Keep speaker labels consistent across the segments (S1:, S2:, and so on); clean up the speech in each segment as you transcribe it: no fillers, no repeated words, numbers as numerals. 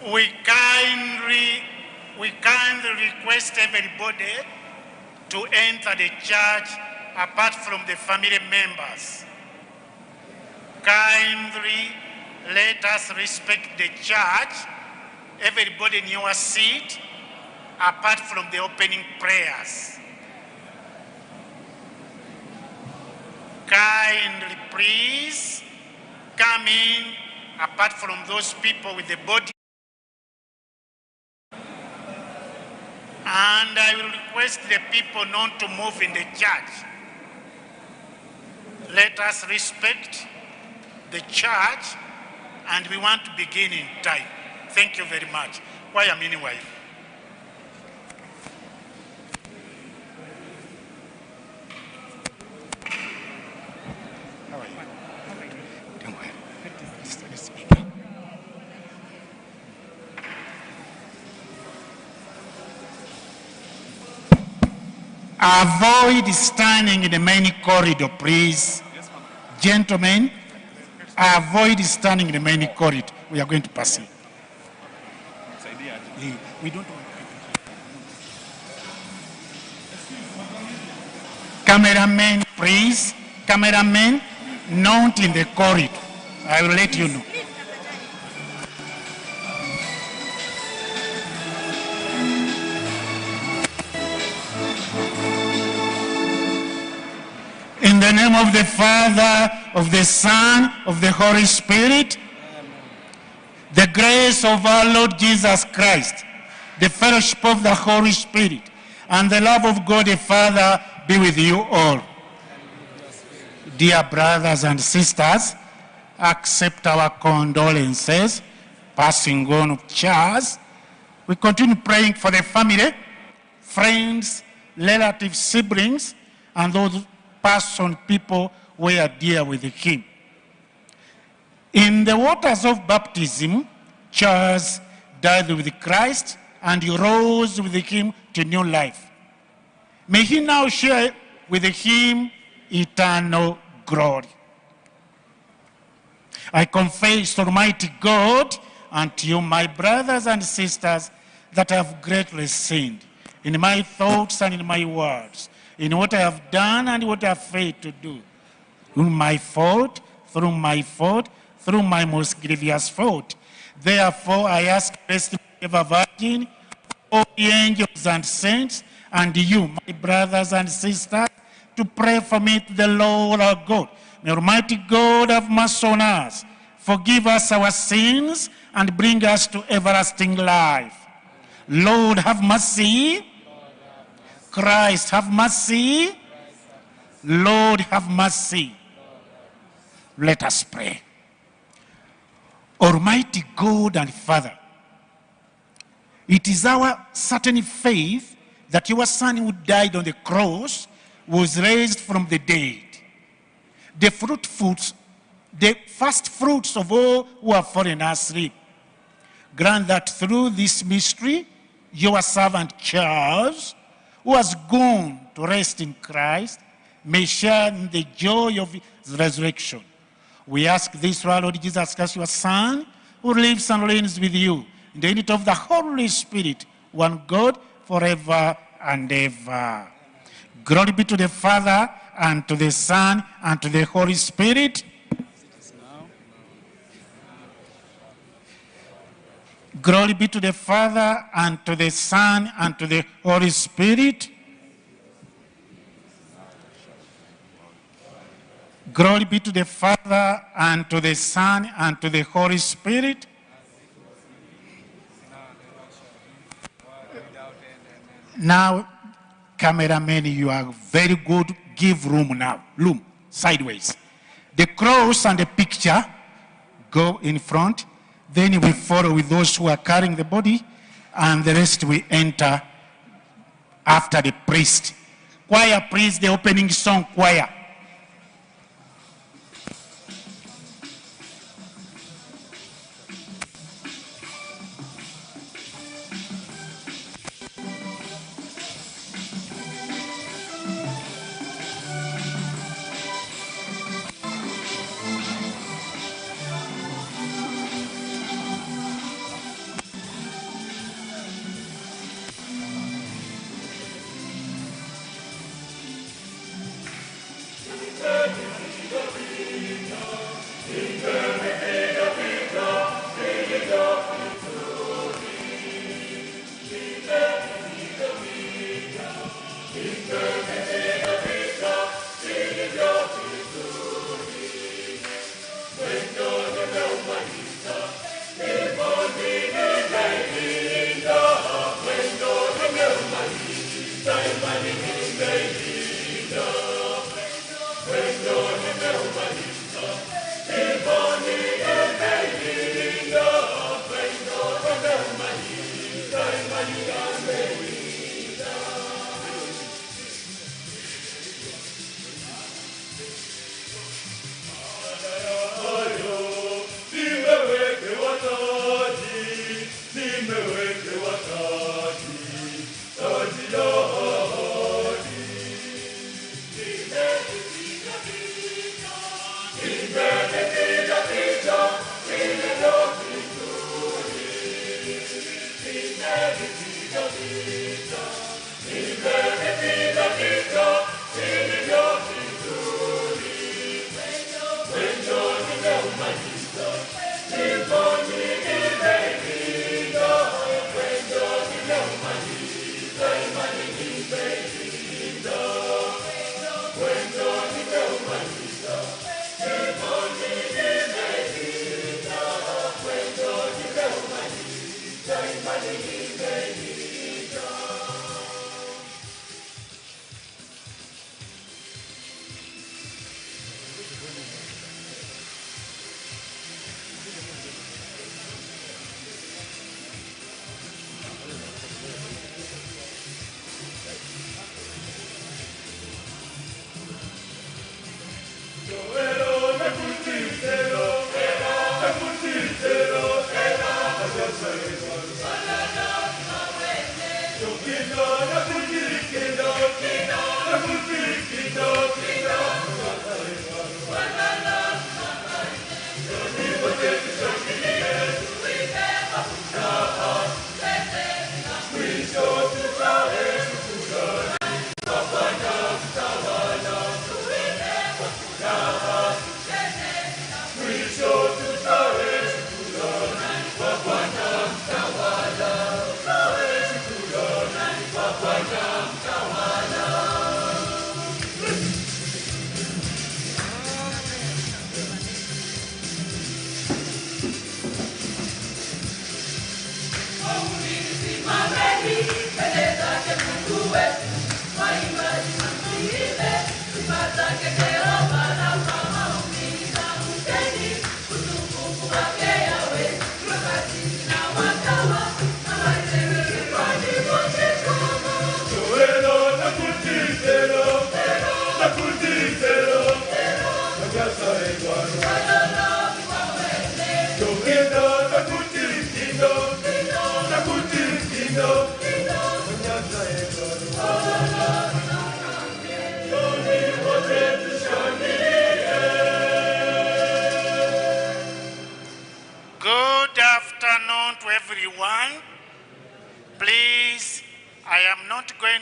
S1: We kindly request everybody to enter the church apart from the family members. Kindly let us respect the church, everybody in your seat, apart from the opening prayers. Kindly, please, come in apart from those people with the body. And I will request the people not to move in the church. Let us respect the church, and we want to begin in time. Thank you very much. Choir meanwhile. How are you? Don't worry. Let's begin. Avoid standing in the main corridor, please. Yes, gentlemen, avoid standing in the main corridor. We are going to pass it. We don't want cameramen, please. Cameramen, not in the corridor. I will let you know. In the name of the Father, of the Son, of the Holy Spirit, the grace of our Lord Jesus Christ, the fellowship of the Holy Spirit, and the love of God the Father be with you all. Dear brothers and sisters, accept our condolences, passing on of Charles. We continue praying for the family, friends, relatives, siblings, and those people were dear with him. In the waters of baptism, Charles died with Christ and he rose with him to new life. May he now share with him eternal glory. I confess to Almighty God and to you, my brothers and sisters, that I have greatly sinned in my thoughts and in my words, in what I have done and what I have failed to do. Through my fault, through my most grievous fault. Therefore, I ask Blessed Ever Virgin, all the angels and saints, and you, my brothers and sisters, to pray for me to the Lord our God. May Almighty God have mercy on us, forgive us our sins, and bring us to everlasting life. Lord, have mercy. Christ, have mercy. Lord, have mercy. Let us pray. Almighty God and Father, it is our certain faith that your Son who died on the cross was raised from the dead. The first fruits of all who have fallen asleep. Grant that through this mystery, your servant Charles, who has gone to rest in Christ, may share in the joy of his resurrection. We ask this through our Lord Jesus Christ, your Son, who lives and reigns with you in the unity of the Holy Spirit, one God, forever and ever. Glory be to the Father, and to the Son, and to the Holy Spirit. Glory be to the Father, and to the Son, and to the Holy Spirit. Glory be to the Father, and to the Son, and to the Holy Spirit. Now, cameramen, you are very good. Give room now. Room, sideways. The cross and the picture go in front. Then we follow with those who are carrying the body, and the rest we enter after the priest. Choir, please, the opening song, choir.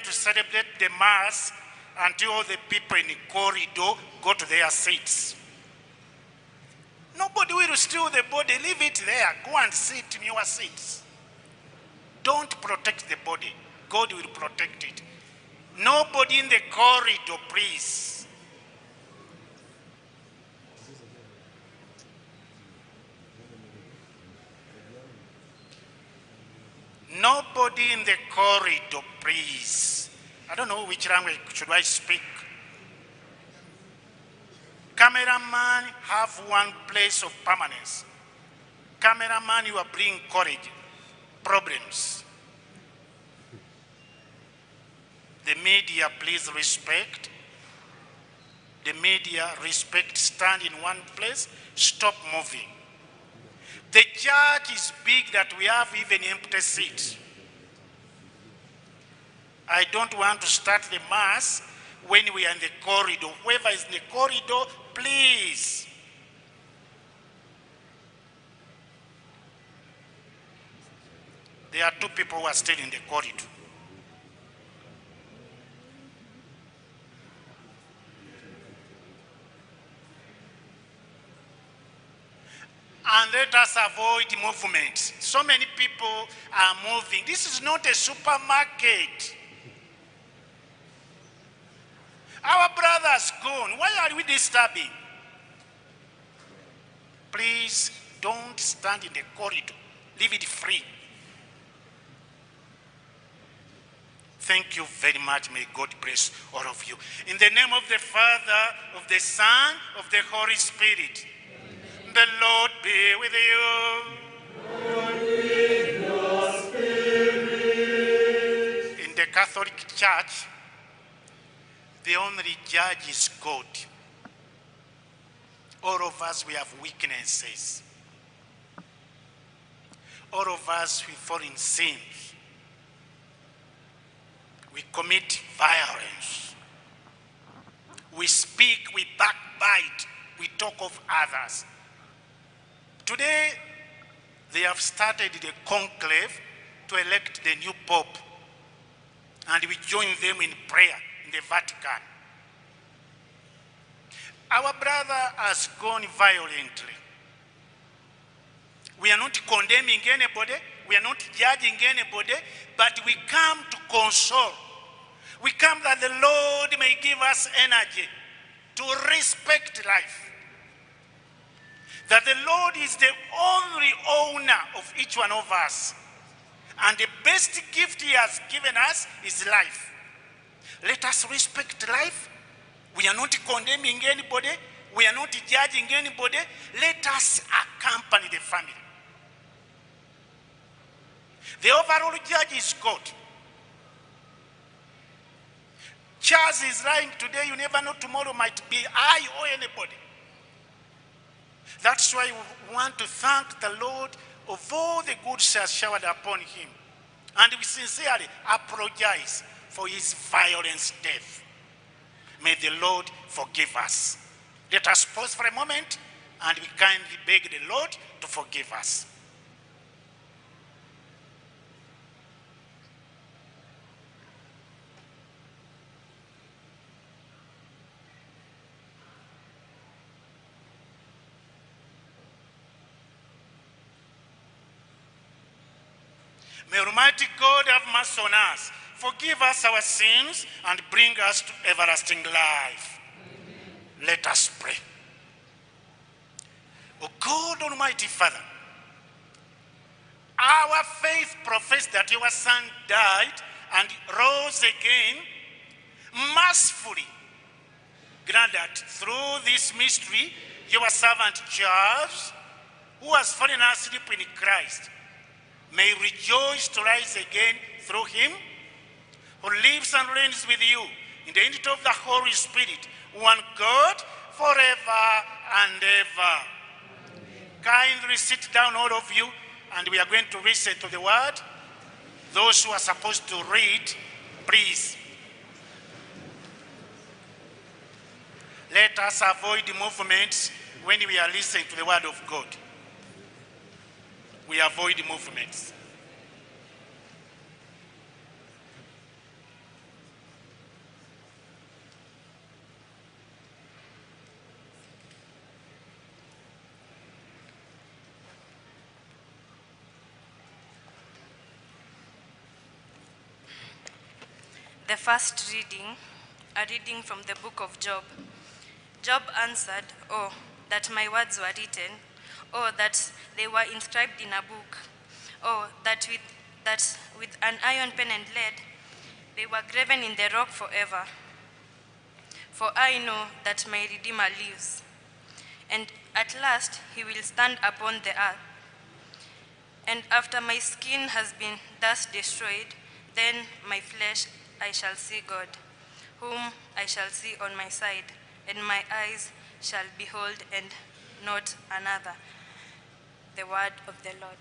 S1: to celebrate the Mass until all the people in the corridor go to their seats. Nobody will steal the body. Leave it there. Go and sit in your seats. Don't protect the body. God will protect it. Nobody in the corridor, please. Nobody in the corridor, please. I don't know which language should I speak. Cameraman have one place of permanence. Cameraman, you are bringing courage, problems. The media, please respect. The media, respect, stand in one place, stop moving. The church is big that we have even empty seats. I don't want to start the Mass when we are in the corridor. Whoever is in the corridor, please. There are two people who are still in the corridor. And let us avoid movement. So many people are moving. This is not a supermarket. Our brother's gone. Why are we disturbing? Please don't stand in the corridor. Leave it free. Thank you very much. May God bless all of you. In the name of the Father, of the Son, of the Holy Spirit. The Lord be with you.
S2: And with your spirit.
S1: In the Catholic Church, the only judge is God. All of us, we have weaknesses. All of us, we fall in sins. We commit violence. We speak, we backbite, we talk of others. Today, they have started the conclave to elect the new Pope, and we join them in prayer in the Vatican. Our brother has gone violently. We are not condemning anybody, we are not judging anybody, but we come to console. We come that the Lord may give us energy to respect life. That the Lord is the only owner of each one of us. And the best gift he has given us is life. Let us respect life. We are not condemning anybody. We are not judging anybody. Let us accompany the family. The overall judge is God. Charles is lying today. You never know, tomorrow might be I or anybody. That's why we want to thank the Lord of all the good he has showered upon him. And we sincerely apologize for his violent death. May the Lord forgive us. Let us pause for a moment and we kindly beg the Lord to forgive us. May Almighty God have mercy on us, forgive us our sins, and bring us to everlasting life. Amen. Let us pray. O God, Almighty Father, our faith professes that your Son died and rose again. Mercifully grant that through this mystery, your servant Charles, who has fallen asleep in Christ, may rejoice to rise again through him, who lives and reigns with you in the unity of the Holy Spirit, one God, forever and ever. Amen. Kindly sit down, all of you, and we are going to listen to the word. Those who are supposed to read, please. Let us avoid movements when we are listening to the word of God. We avoid movements.
S3: The first reading, a reading from the book of Job. Job answered, "Oh, that my words were written, oh, that they were inscribed in a book, oh, that with an iron pen and lead, they were graven in the rock forever. For I know that my Redeemer lives, and at last he will stand upon the earth. And after my skin has been thus destroyed, then my flesh I shall see God, whom I shall see on my side, and my eyes shall behold and not another." The word of the Lord.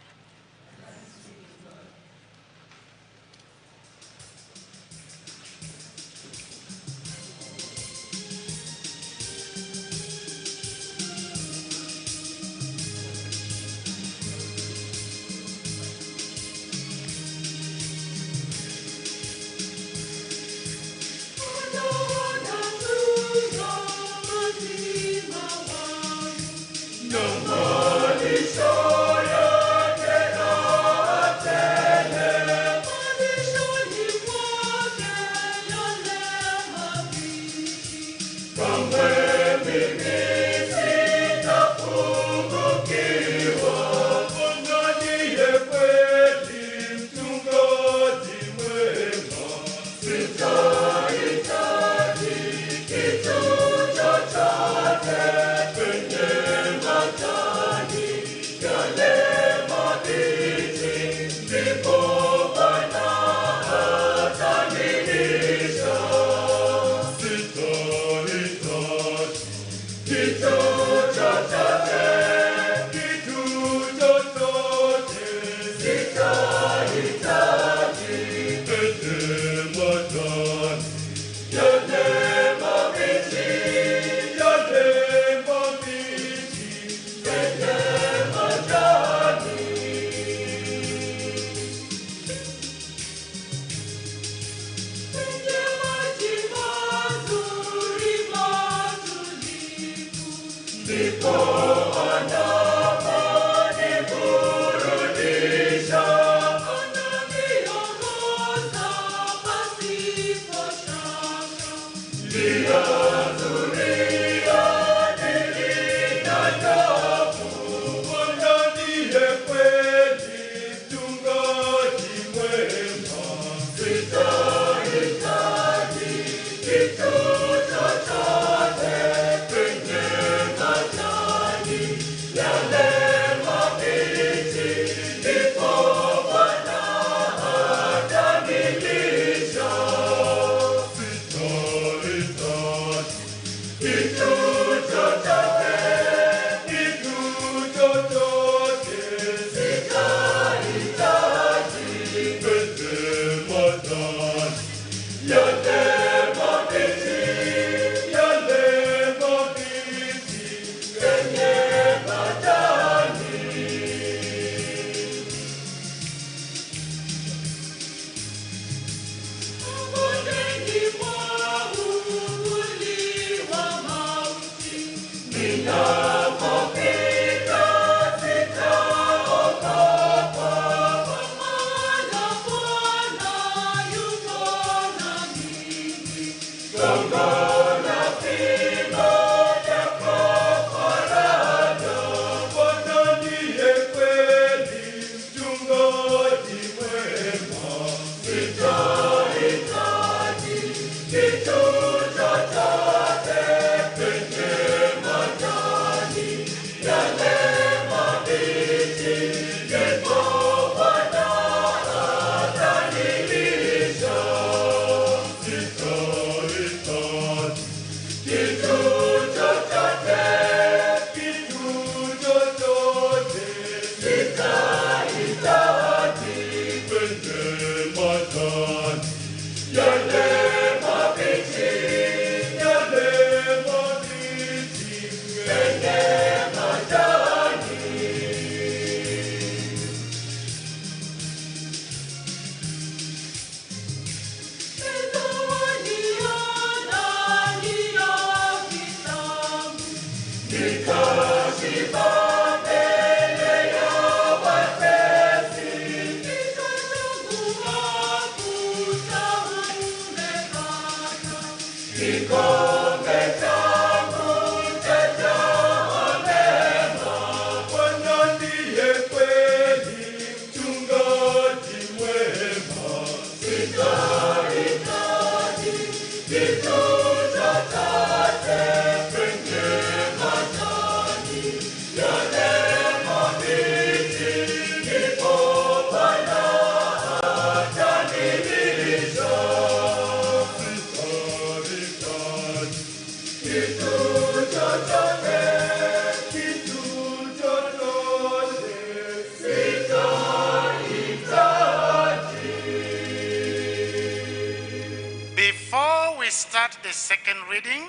S1: Before we start the second reading,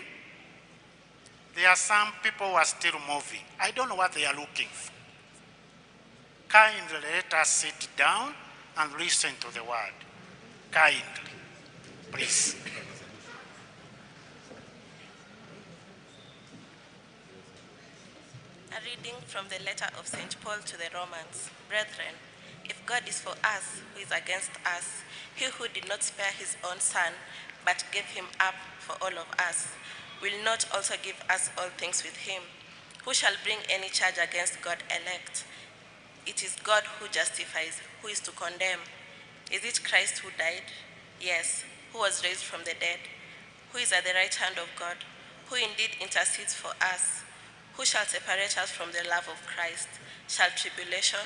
S1: there are some people who are still moving. I don't know what they are looking for. Kindly let us sit down and listen to the word. Kindly, please.
S4: A reading from the letter of St. Paul to the Romans. Brethren, if God is for us, who is against us? He who did not spare his own son, but gave him up for all of us, will not also give us all things with him? Who shall bring any charge against God's elect? It is God who justifies. Who is to condemn? Is it Christ who died? Yes. Who was raised from the dead? Who is at the right hand of God? Who indeed intercedes for us? Who shall separate us from the love of Christ? Shall tribulation,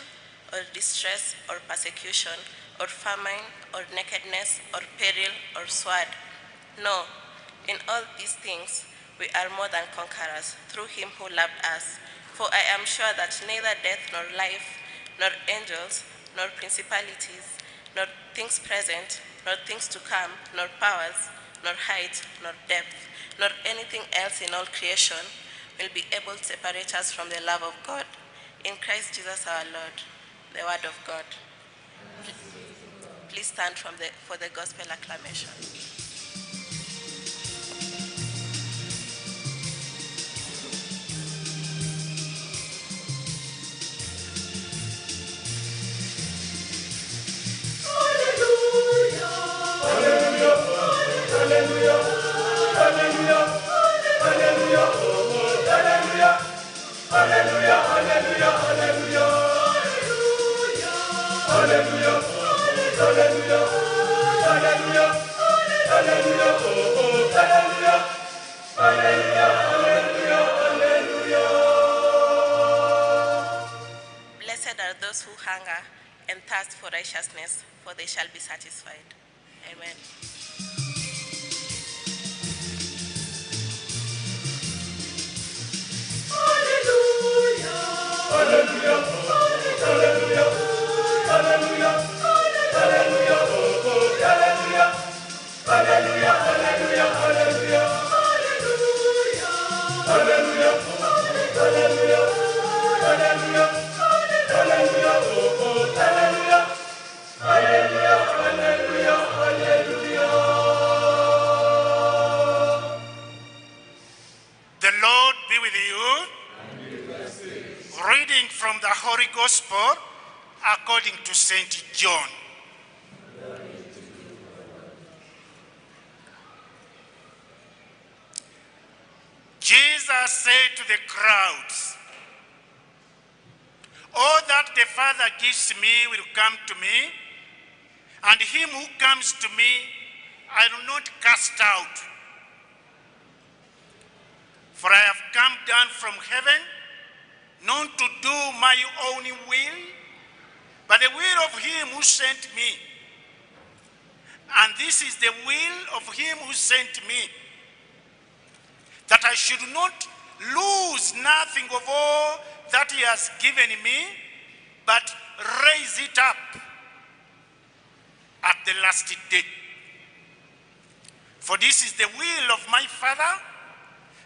S4: or distress, or persecution, or famine, or nakedness, or peril, or sword? No, in all these things we are more than conquerors through him who loved us. For I am sure that neither death nor life, nor angels, nor principalities, nor things present, nor things to come, nor powers, nor height, nor depth, nor anything else in all creation will be able to separate us from the love of God in Christ Jesus our Lord, the word of God. Please stand for the gospel acclamation. Blessed are those who hunger and thirst for righteousness, for they shall be satisfied. Amen.
S1: The Lord be with you. Reading from the Holy Gospel according to St. John. Jesus said to the crowds, "All that the Father gives me will come to me, and him who comes to me I will not cast out. For I have come down from heaven, not to do my own will, but the will of him who sent me. And this is the will of him who sent me, that I should not lose nothing of all that he has given me, but raise it up at the last day. For this is the will of my Father,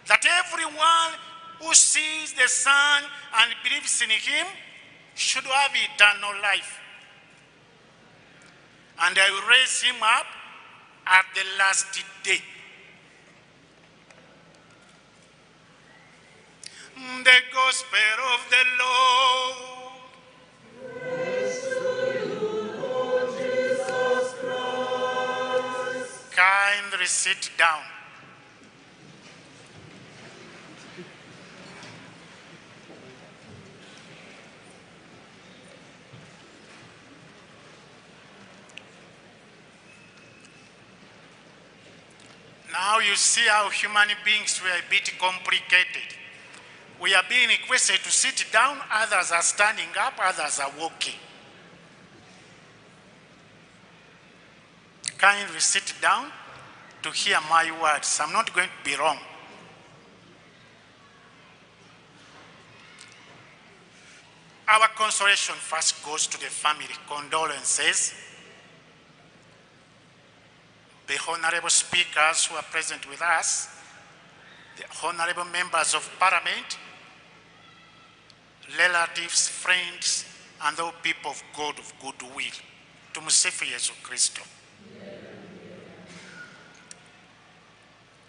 S1: that everyone who sees the Son and believes in him should have eternal life. And I will raise him up at the last day." The Gospel of the Lord.
S2: Praise to you, O Jesus Christ.
S1: Kindly sit down. you see how human beings were a bit complicated. We are being requested to sit down, others are standing up, others are walking. Kindly sit down to hear my words. I'm not going to be wrong. Our consolation first goes to the family. Condolences. The honorable speakers who are present with us, the honorable members of parliament, relatives, friends, and all people of God of goodwill. Tumsifu Yesu Kristo.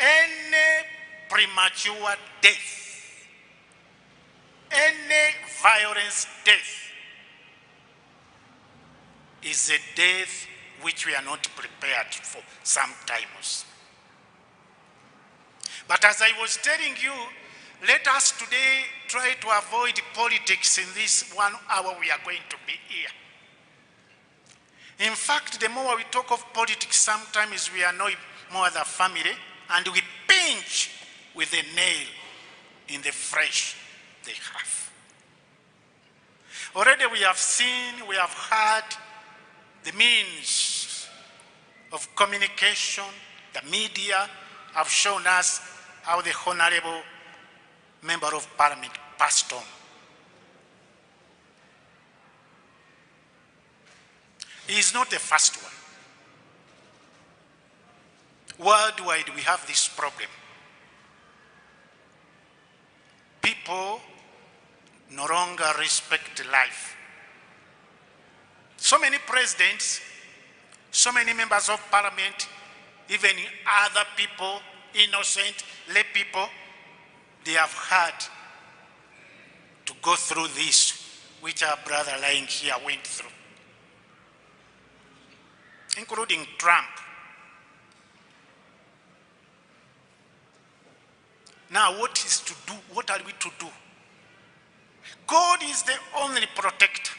S1: Any premature death, any violence death is a death which we are not prepared for sometimes. But as I was telling you, let us today try to avoid politics in this 1 hour we are going to be here. In fact, the more we talk of politics, sometimes we annoy more the family and we pinch with a nail in the flesh they have. Already we have seen, we have heard the means of communication, the media have shown us how the honorable member of parliament passed on. He is not the first one. Worldwide, we have this problem. People no longer respect life. So many presidents, so many members of parliament, even other people, innocent lay people, they have had to go through this, which our brother lying here went through, including Trump. Now, what is to do? What are we to do? God is the only protector.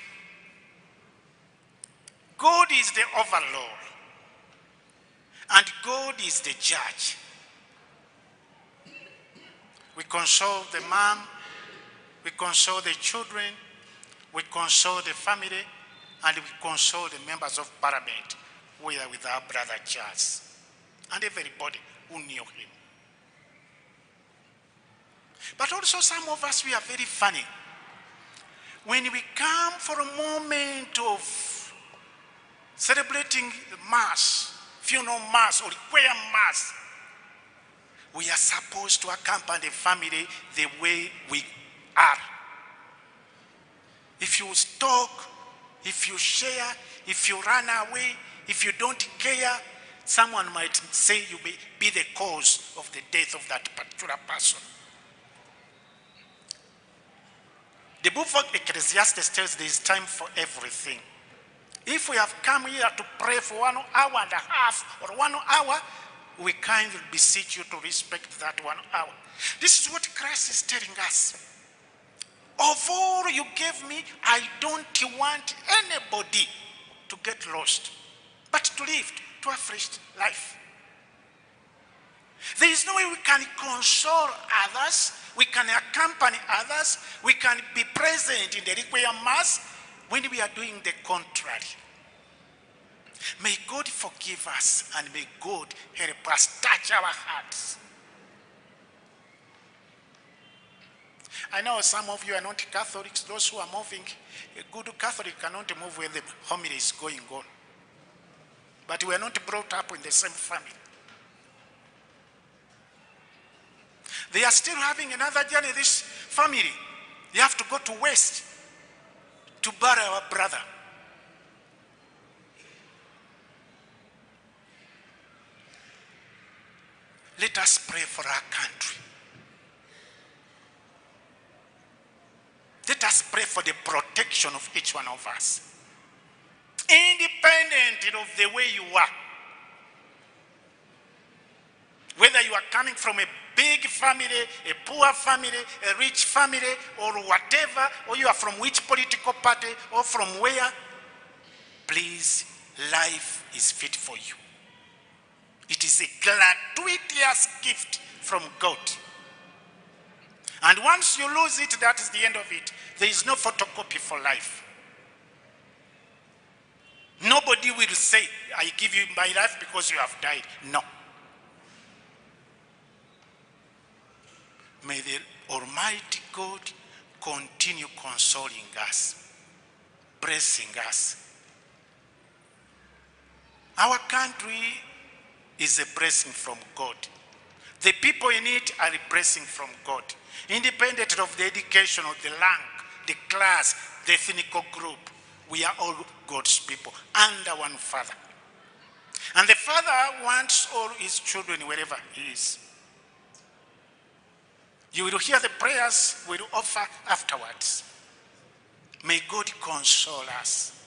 S1: God is the overlord. And God is the judge. We console the mom, we console the children, we console the family, and we console the members of parliament who are with our brother Charles, and everybody who knew him. But also some of us, we are very funny. When we come for a moment of celebrating the Mass, funeral Mass or Requiem Mass, we are supposed to accompany the family the way we are. If you talk, if you share, if you run away, if you don't care, someone might say you may be the cause of the death of that particular person. The book of Ecclesiastes tells there is time for everything. If we have come here to pray for 1 hour and a half or 1 hour, we kindly beseech you to respect that 1 hour. This is what Christ is telling us. Of all you gave me, I don't want anybody to get lost, but to live to a fresh life. There is no way we can console others, we can accompany others, we can be present in the Requiem Mass when we are doing the contrary. May God forgive us and may God help us touch our hearts. I know some of you are not Catholics. Those who are moving, a good Catholic cannot move where the homily is going on. But we are not brought up in the same family. They are still having another journey, this family. They have to go to West to bury our brother. Let us pray for our country. Let us pray for the protection of each one of us. Independent of the way you are. Whether you are coming from a big family, a poor family, a rich family, or whatever, or you are from which political party, or from where, please, life is fit for you. It is a gratuitous gift from God. And once you lose it, that is the end of it. There is no photocopy for life. Nobody will say, I give you my life because you have died. No. May the Almighty God continue consoling us, blessing us. Our country is a blessing from God. The people in it are a blessing from God. Independent of the education, of the rank, the class, the ethnic group, we are all God's people under one Father. And the Father wants all his children wherever he is. You will hear the prayers we will offer afterwards. May God console us.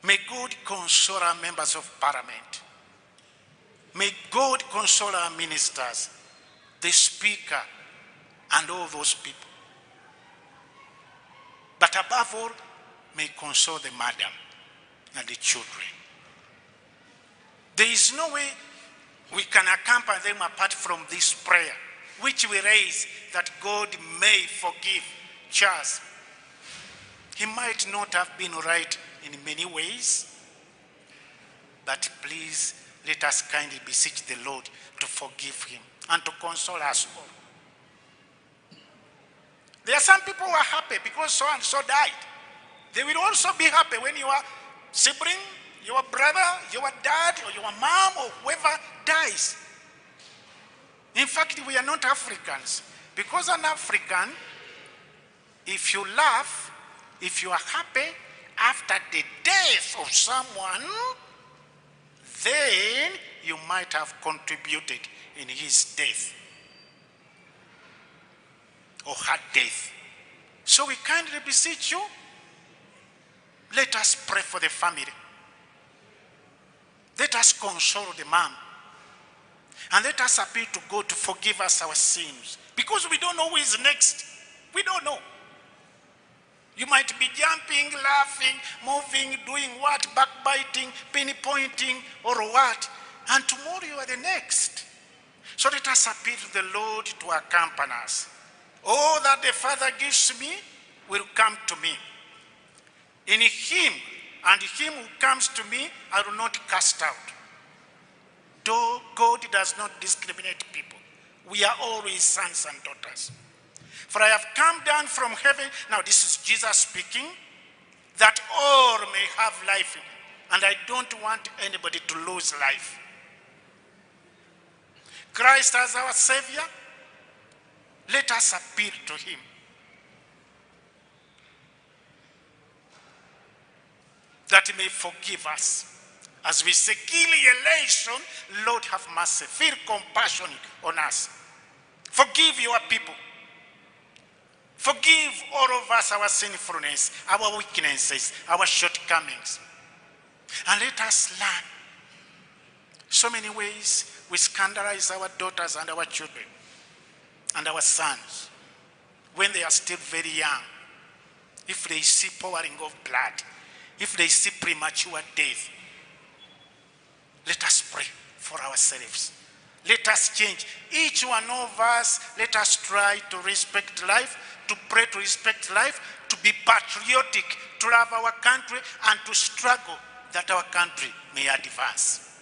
S1: May God console our members of parliament. May God console our ministers, the speaker, and all those people. But above all, may console the madam and the children. There is no way we can accompany them apart from this prayer, which we raise that God may forgive Charles. He might not have been right in many ways, but please let us kindly beseech the Lord to forgive him and to console us all. There are some people who are happy because so and so died. They will also be happy when your sibling, your brother, your dad, or your mom, or whoever dies. In fact, we are not Africans. Because an African, if you laugh, if you are happy after the death of someone, then you might have contributed in his death or her death. So we kindly beseech you, let us pray for the family. Let us console the mom. And let us appeal to God to forgive us our sins. Because we don't know who is next. We don't know. You might be jumping, laughing, moving, doing what, backbiting, pinpointing, or what. And tomorrow you are the next. So let us appeal to the Lord to accompany us. All that the Father gives me will come to me. In him, and him who comes to me, I will not cast out. Though God does not discriminate people, we are all his sons and daughters. For I have come down from heaven, now this is Jesus speaking, that all may have life. And I don't want anybody to lose life. Christ as our Savior, let us appeal to him. That he may forgive us. As we say, elation, Lord have mercy. Feel compassion on us. Forgive your people. Forgive all of us our sinfulness, our weaknesses, our shortcomings. And let us learn. So many ways we scandalize our daughters and our children and our sons when they are still very young. If they see pouring of blood, if they see premature death, let us pray for ourselves. Let us change. Each one of us, let us try to respect life, to pray to respect life, to be patriotic, to love our country, and to struggle that our country may advance.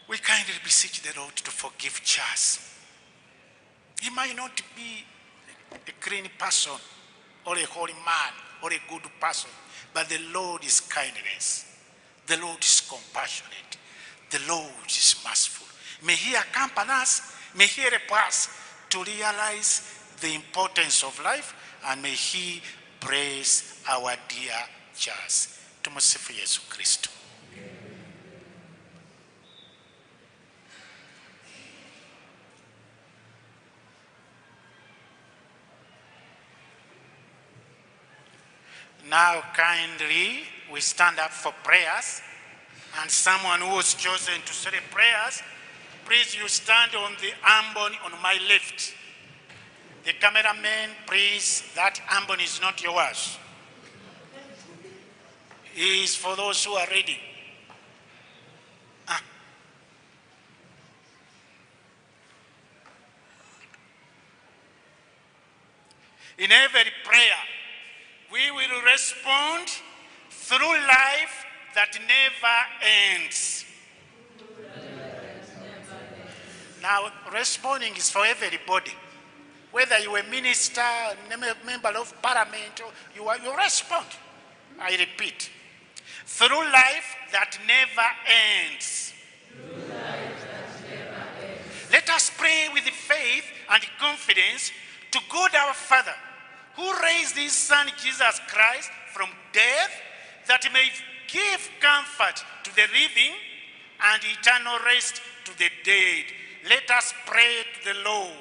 S1: We kindly beseech the Lord to forgive Charles. He might not be a clean person, or a holy man, or a good person, but the Lord is kindness. The Lord is compassionate. The Lord is merciful. May he accompany us. May he help us to realize the importance of life, and may he praise our dear Charles. Tumsifu Yesu Kristo. Now kindly we stand up for prayers, and someone who was chosen to say the prayers, please you stand on the ambon on my left. The cameraman, please, that ambon is not yours. It is for those who are ready. In every prayer, we will respond through life that never ends. Now, responding is for everybody. Whether you are a minister, member of parliament, you respond. I repeat, through life that never ends. Let us pray with faith and confidence to God our Father, who raised his Son Jesus Christ from death, that he may give comfort to the living and eternal rest to the dead. Let us pray to the Lord.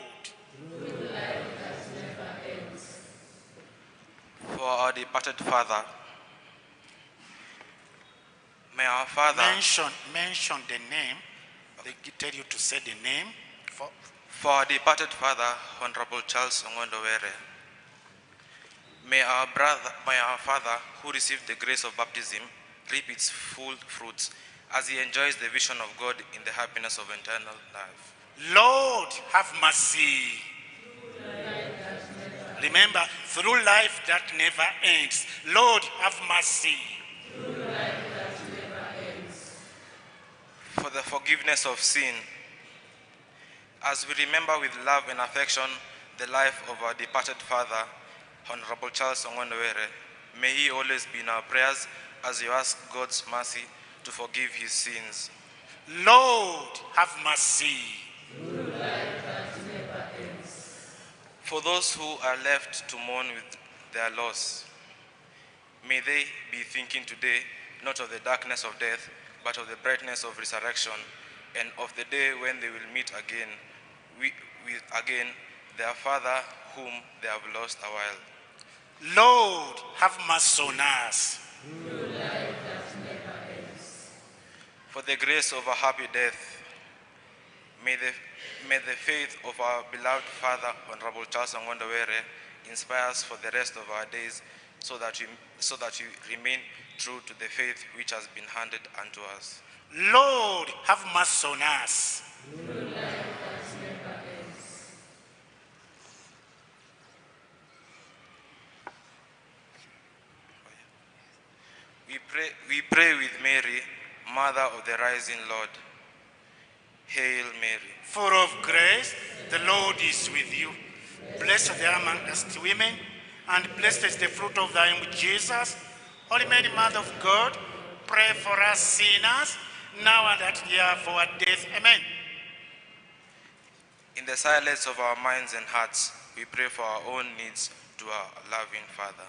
S2: For our departed Father, may our Father
S1: mention the name. They tell you to say the name.
S2: For our departed Father, Honorable Charles Ong'ondo, may our Father, who received the grace of baptism, reap its full fruits as he enjoys the vision of God in the happiness of eternal life.
S1: Lord, have mercy. Remember, through life that never ends. Lord, have mercy.
S2: For the forgiveness of sin, as we remember with love and affection the life of our departed Father, Honorable Charles Ong'ondo, may he always be in our prayers as you ask God's mercy to forgive his sins.
S1: Lord, have mercy.
S2: For those who are left to mourn with their loss, may they be thinking today not of the darkness of death, but of the brightness of resurrection, and of the day when they will meet again with their Father whom they have lost a while.
S1: Lord, have mercy on us.
S2: For the grace of a happy death, may the faith of our beloved Father, Honorable Charles Ong'ondo, inspire us for the rest of our days, so that we remain true to the faith which has been handed unto us.
S1: Lord, have mercy on us.
S2: We pray with Mary, Mother of the Rising Lord. Hail Mary,
S1: full of grace, the Lord is with you. Blessed are thou amongst women, and blessed is the fruit of thy womb, Jesus. Holy Mary, Mother of God, pray for us sinners, now and at the hour of our death. Amen.
S2: In the silence of our minds and hearts, we pray for our own needs to our loving Father.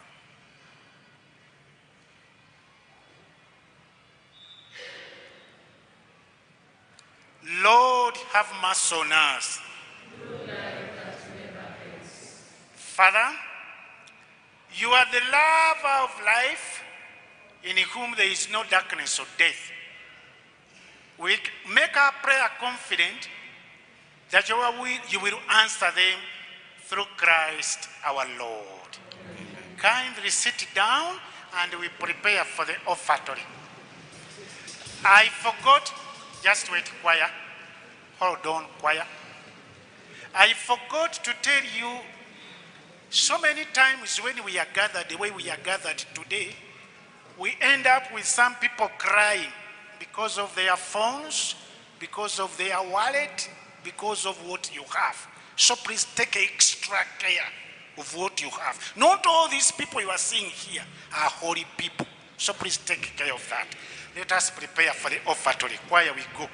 S1: Lord, have mercy on us. Father, you are the lover of life, in whom there is no darkness or death. We make our prayer confident that you will answer them through Christ our Lord. Kindly sit down and we prepare for the offertory. I forgot, just wait, choir. Hold on, choir. I forgot to tell you, so many times when we are gathered, the way we are gathered today, we end up with some people crying because of their phones, because of their wallet, because of what you have. So please take extra care of what you have. Not all these people you are seeing here are holy people. So please take care of that. Let us prepare for the offertory. Choir, we go.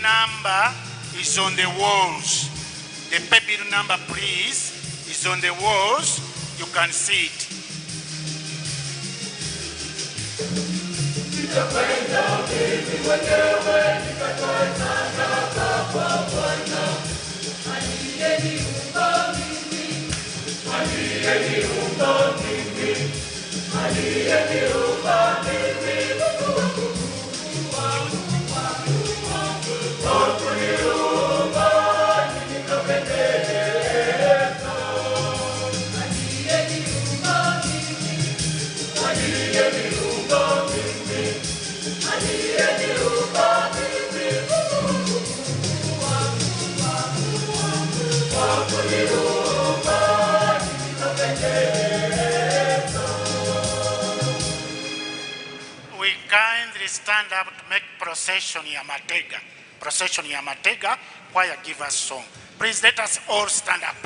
S1: number is on the walls. The paybill number, please, is on the walls. You can see it. We kindly stand up to make procession ya matega. Procession ya matega, choir give us song. Please let us all stand up.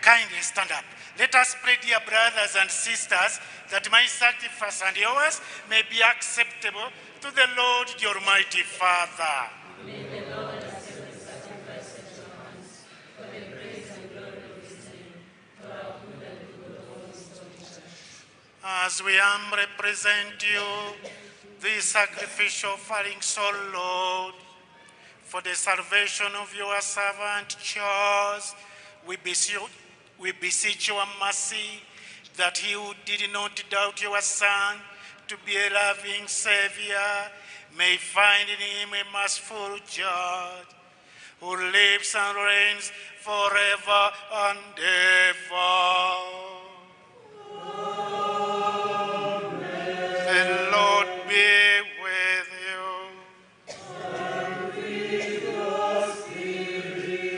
S1: Kindly stand up. Let us pray, dear brothers and sisters, that my sacrifice and yours may be acceptable to the Lord, the Almighty Father.
S5: May the Lord accept the sacrifice at your hands for the praise and glory of his name, for our good and the good of
S1: As we humbly present you these sacrificial offerings, O Lord, for the salvation of your servant Charles, we beseech your mercy that he who did not doubt your Son to be a loving Savior may find in him a merciful judge who lives and reigns forever and ever. The Lord be with you.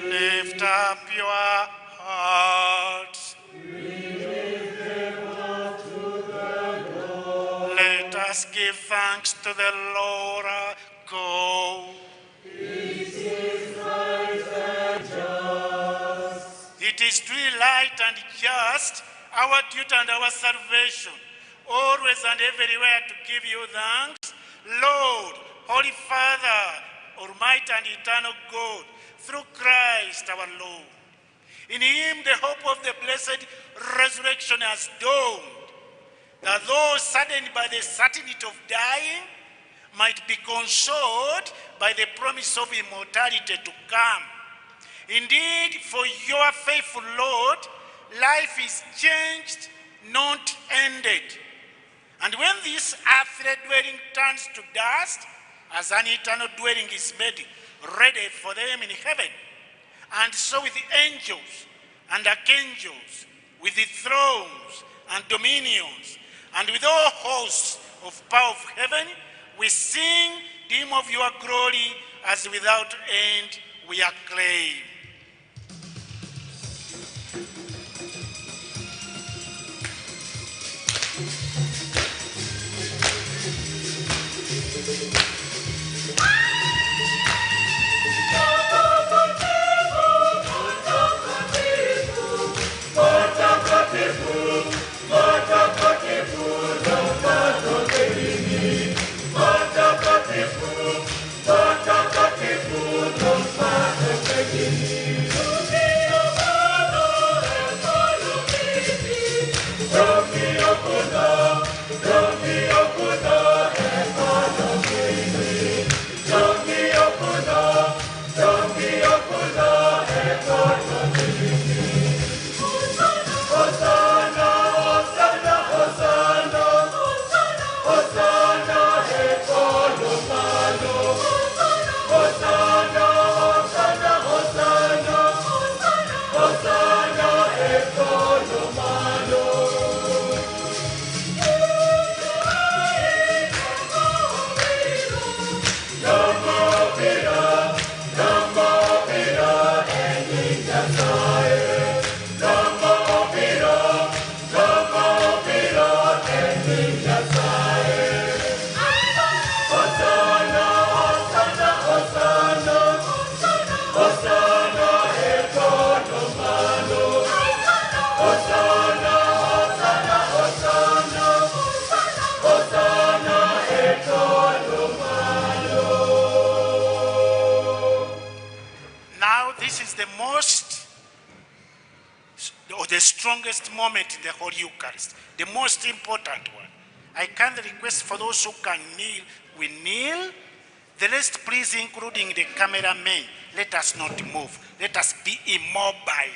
S1: Lift up your hearts. Let us give thanks to the Lord our God. It is truly right and just, our duty and our salvation, always and everywhere to give you thanks, Lord, Holy Father, Almighty and eternal God, through Christ our Lord. In him the hope of the blessed resurrection has dawned, that those saddened by the certainty of dying might be consoled by the promise of immortality to come. Indeed, for your faithful Lord, life is changed, not ended. And when this earthly dwelling turns to dust, as an eternal dwelling is made ready for them in heaven, and so with the angels and archangels, with the thrones and dominions, and with all hosts of power of heaven, we sing the hymn of your glory, as without end we acclaim. This is the most, or the strongest moment in the Holy Eucharist, the most important one. I kindly request for those who can kneel, we kneel. The rest, please, including the cameramen, let us not move. Let us be immobile.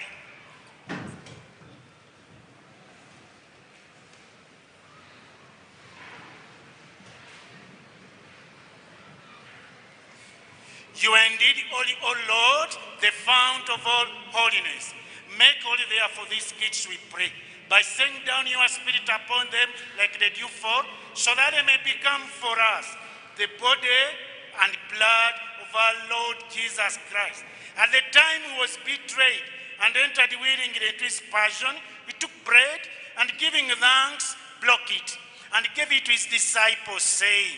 S1: You are indeed holy, O Lord, the fount of all holiness. Make holy therefore these gifts, we pray, by sending down your Spirit upon them like the dew fall, so that they may become for us the body and blood of our Lord Jesus Christ. At the time he was betrayed and entered willingly into his passion, he took bread and giving thanks, broke it, and gave it to his disciples, saying,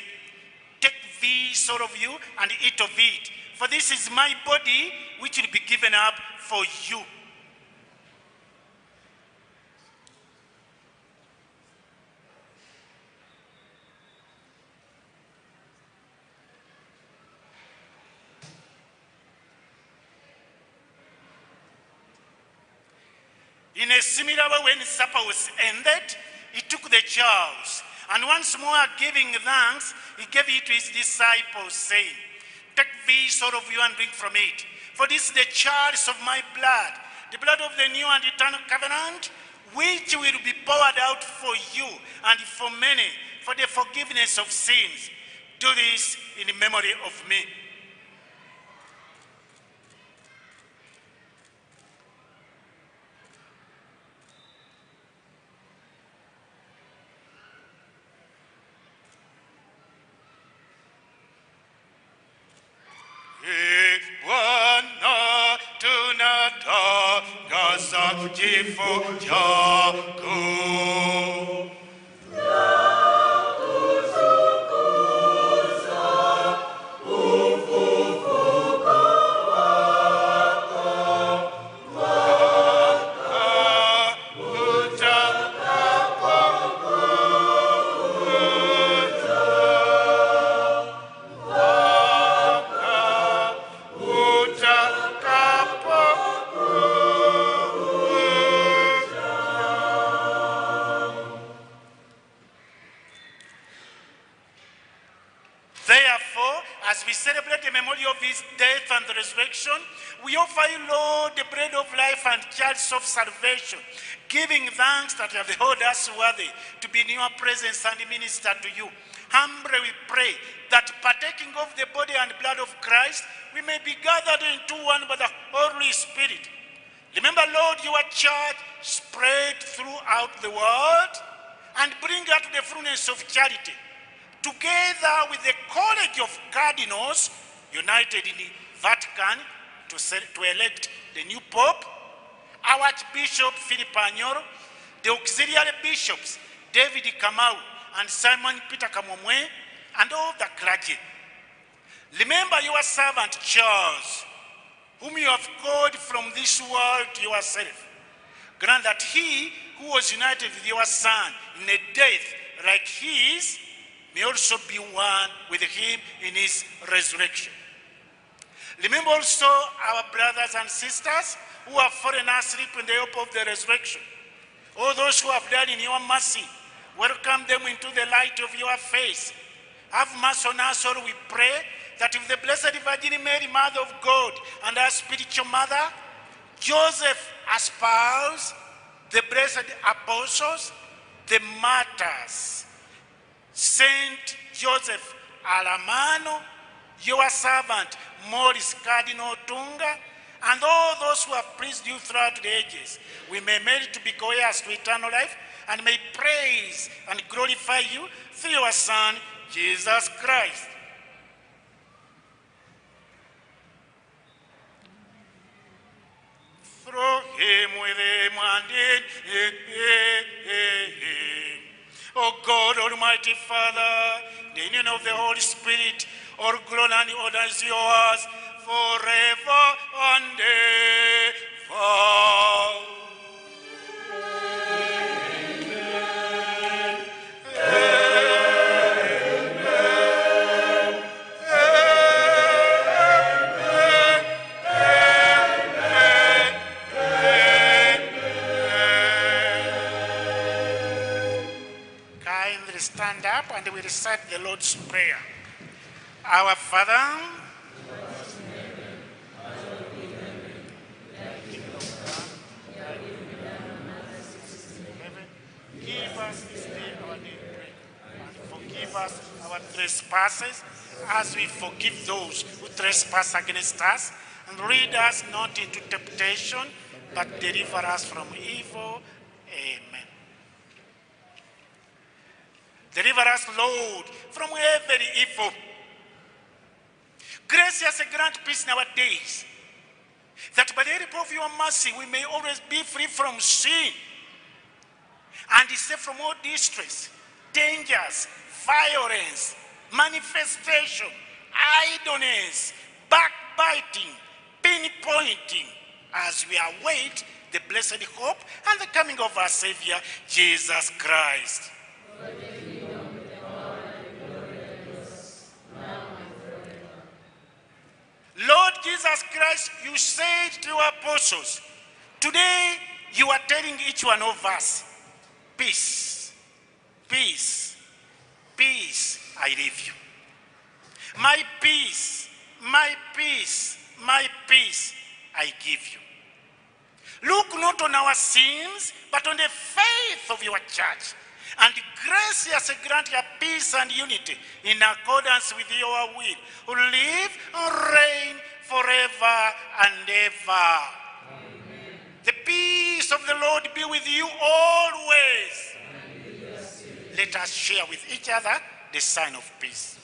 S1: "Take this, all of you, and eat of it, for this is my body, which will be given up for you." In a similar way, when supper was ended, he took the chalice, and once more giving thanks, he gave it to his disciples, saying, "Take this, all of you, and drink from it. For this is the chalice of my blood, the blood of the new and eternal covenant, which will be poured out for you and for many for the forgiveness of sins. Do this in memory of me." Bwana tunatangaza kifo chako. Therefore, as we celebrate the memory of his death and resurrection, we offer you, Lord, the bread of life and chalice of salvation, giving thanks that you have held us worthy to be in your presence and minister to you. Humbly we pray that partaking of the body and blood of Christ, we may be gathered into one by the Holy Spirit. Remember, Lord, your church spread throughout the world and bring her to the fullness of charity, together with the College of Cardinals united in the Vatican to elect the new Pope, our Archbishop Philip Anyoro, the auxiliary bishops David Kamau and Simon Peter Kamomwe, and all the clergy. Remember your servant Charles, whom you have called from this world to yourself. Grant that he who was united with your Son in a death like his may also be one with him in his resurrection. Remember also our brothers and sisters who have fallen asleep in the hope of the resurrection. All those who have died in your mercy, welcome them into the light of your face. Have mercy on us all, we pray, that if the Blessed Virgin Mary, Mother of God, and our spiritual mother, Joseph, our spouse, the blessed apostles, the martyrs, Saint Joseph Alamano, your servant Maurice Cardinal Tunga, and all those who have pleased you throughout the ages, we may merit to be co-heirs to eternal life, and may praise and glorify you through your Son, Jesus Christ. Through him, with him, and in him. O God, Almighty Father, the union of the Holy Spirit, all glory and honor is yours forever and ever. Stand up and we recite the Lord's Prayer. Our Father, give us this day our daily bread, and forgive us our trespasses, as we forgive those who trespass against us, and lead us not into temptation, but deliver us from evil. Amen. Deliver us, Lord, from every evil. Graciously grant peace in our days, that by the help of your mercy we may always be free from sin and safe from all distress, dangers, violence, manifestation, idleness, backbiting, pinpointing, as we await the blessed hope and the coming of our Savior, Jesus Christ. Lord Jesus Christ, you said to your apostles, today you are telling each one of us, peace peace, peace I leave you. My peace, my peace, my peace I give you. Look not on our sins, but on the faith of your church. And graciously grant your peace and unity in accordance with your will, who live and reign forever and ever. Amen. The peace of the Lord be with you always. Let us share with each other the sign of peace.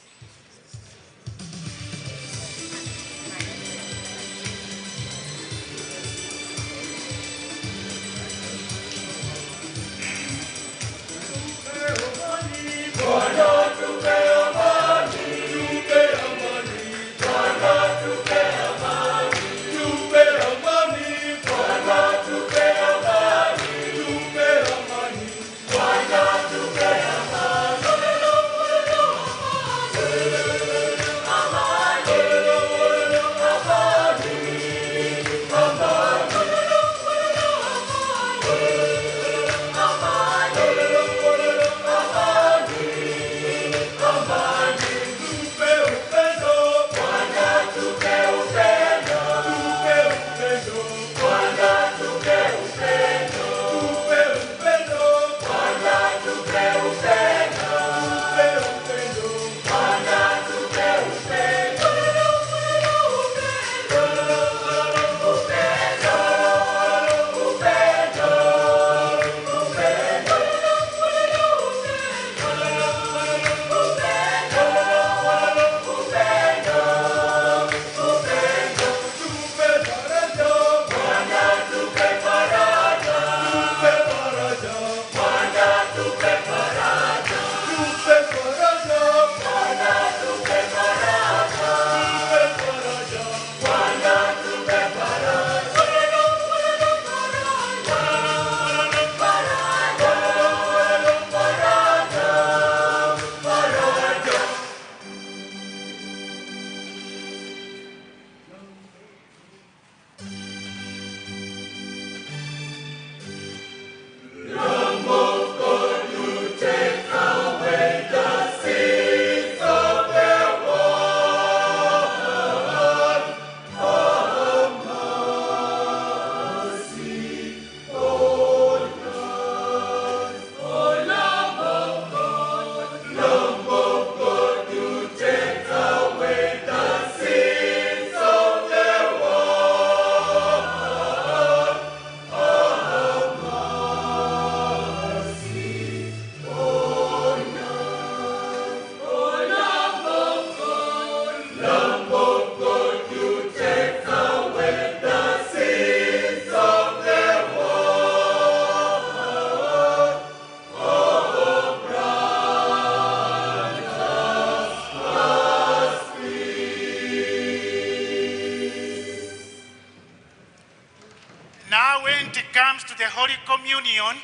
S1: Now when it comes to the Holy Communion,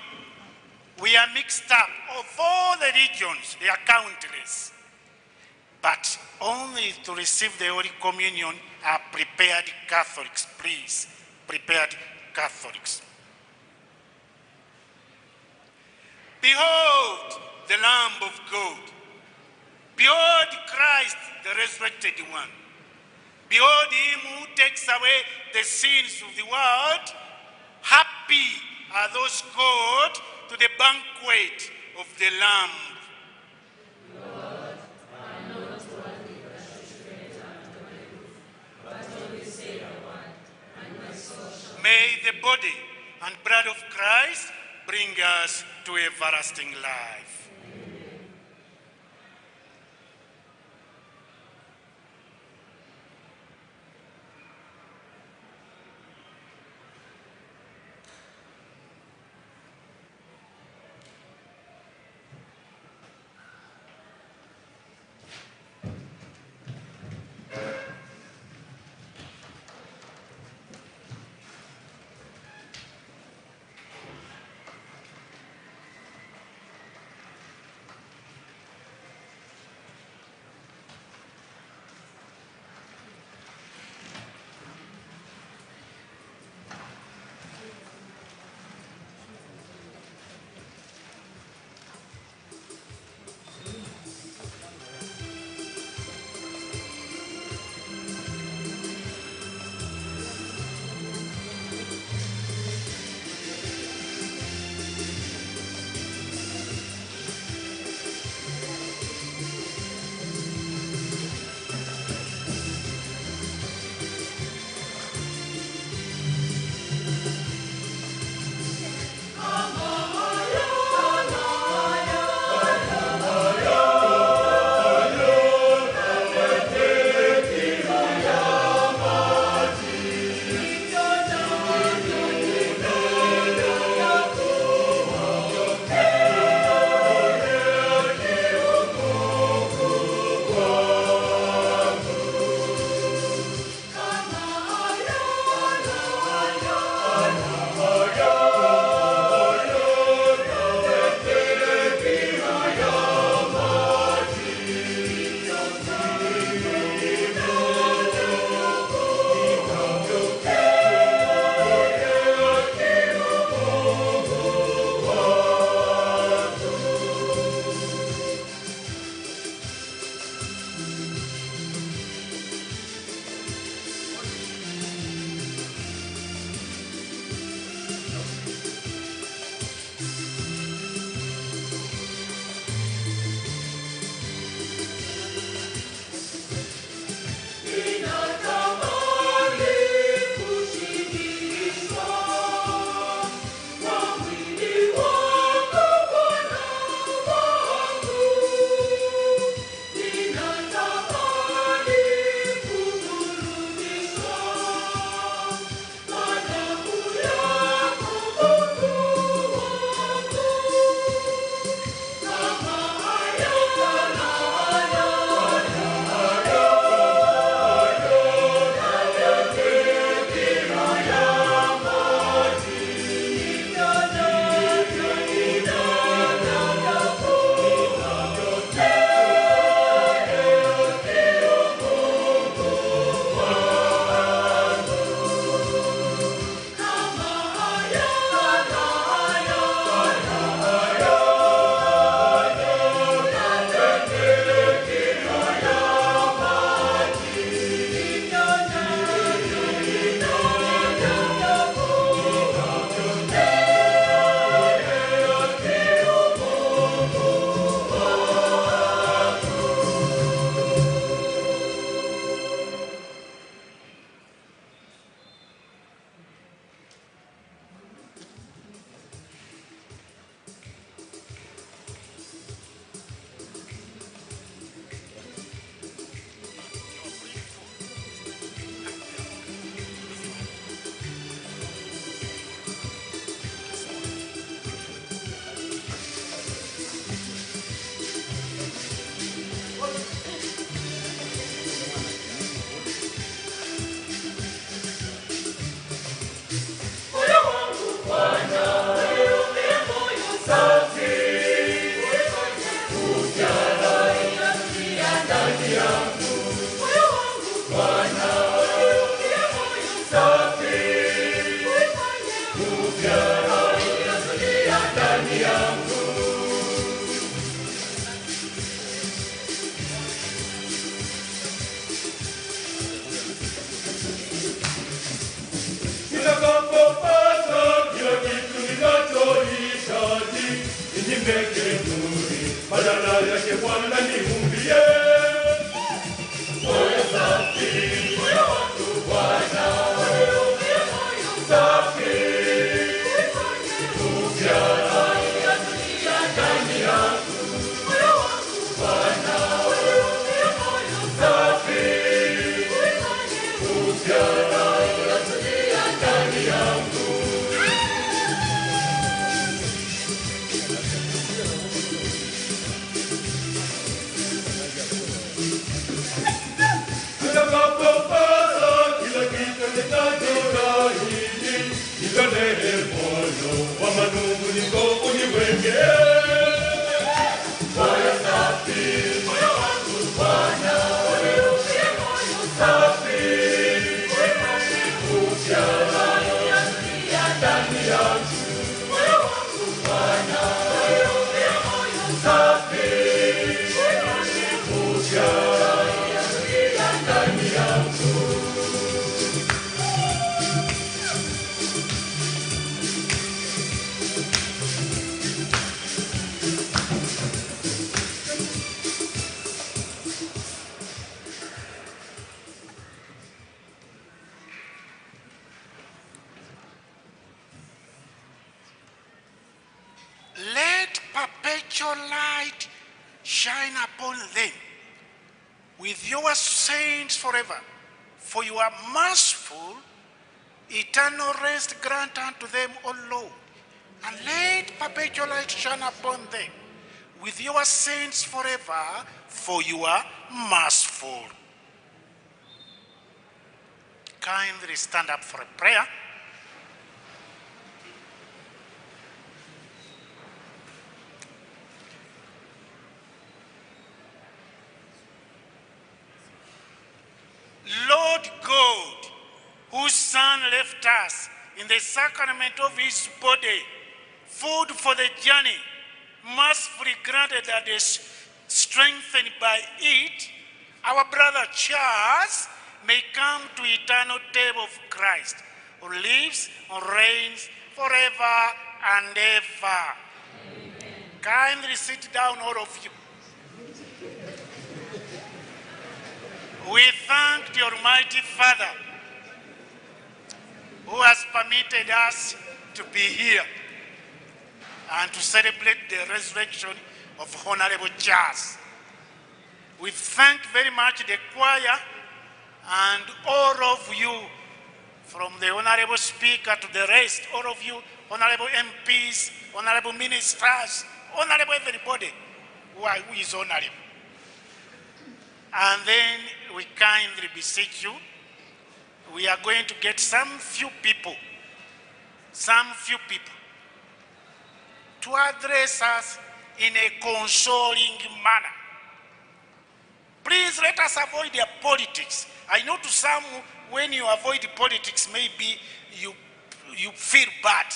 S1: we are mixed up of all the regions, they are countless. But only to receive the Holy Communion are prepared Catholics, please, prepared Catholics. Behold the Lamb of God. Behold Christ, the resurrected one. Behold him who takes away the sins of the world. Happy are those called to the banquet of the Lamb.
S5: Lord, I know not worthy that you should enter under my roof, but only say the word, and my soul shall.
S1: May the body and blood of Christ bring us to everlasting life.
S6: Nitakapopata kila kitu ninachohitaji, nijiweke nuri, badala yake Bwana niumbie moyo safi, moyo wangu Bwana, uniumbie moyo safi, upya ya ndani yangu, moyo wangu Bwana, uniumbie moyo safi, upya ya ndani yangu. Nitakapopata kila kitu ninachohitaji, nitolee moyo wa manung'uniko uniweke moyo safi, moyo wangu Bwana, uniumbie moyo safi, upya ya ndani yangu, moyo wangu Bwana, uniumbie moyo safi, upya ya ndani yangu.
S1: Let perpetual light shine upon them with your saints forever. For you are merciful, eternal rest grant unto them, O Lord. And let perpetual light shine upon them with your saints forever, for you are merciful. Kindly stand up for a prayer. Lord God, whose Son left us in the sacrament of his body, food for the journey, mercifully granted that is strengthened by it, our brother Charles may come to eternal table of Christ, who lives and reigns forever and ever. Amen. Kindly sit down, all of you. We thank the Almighty Father who has permitted us to be here and to celebrate the resurrection of Honorable Charles. We thank very much the choir and all of you, from the Honorable Speaker to the rest, all of you, Honorable MPs, Honorable Ministers, Honorable everybody who is honorable. And then we kindly beseech you, we are going to get some few people to address us in a consoling manner. Please let us avoid their politics. I know to some, when you avoid politics, maybe you feel bad.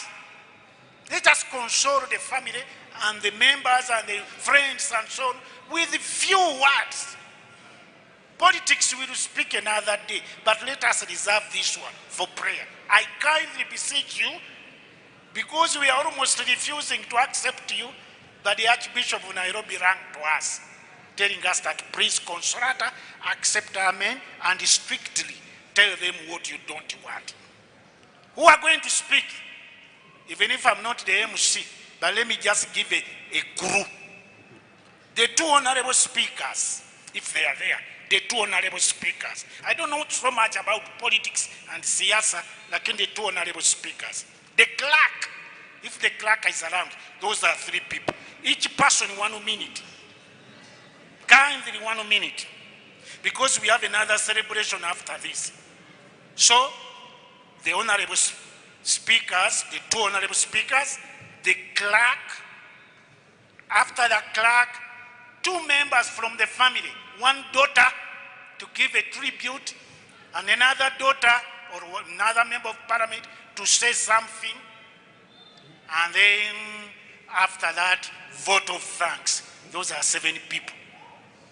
S1: Let us console the family and the members and the friends and so on with few words. Politics we will speak another day, but let us reserve this one for prayer. I kindly beseech you, because we are almost refusing to accept you, but the Archbishop of Nairobi ran to us, telling us that please consolata, accept our men, and strictly tell them what you don't want. Who are going to speak? Even if I'm not the MC, but let me just give a clue. The two honorable speakers, if they are there, the two honorable speakers. I don't know so much about politics and siasa, like in the two honorable speakers. The clerk, if the clerk is around, those are three people. Each person 1 minute. Kindly 1 minute. Because we have another celebration after this. So, the honorable speakers, the two honorable speakers, the clerk, after the clerk, 2 members from the family, one daughter to give a tribute, and another daughter or another member of parliament to say something, and then after that, vote of thanks. Those are 7 people.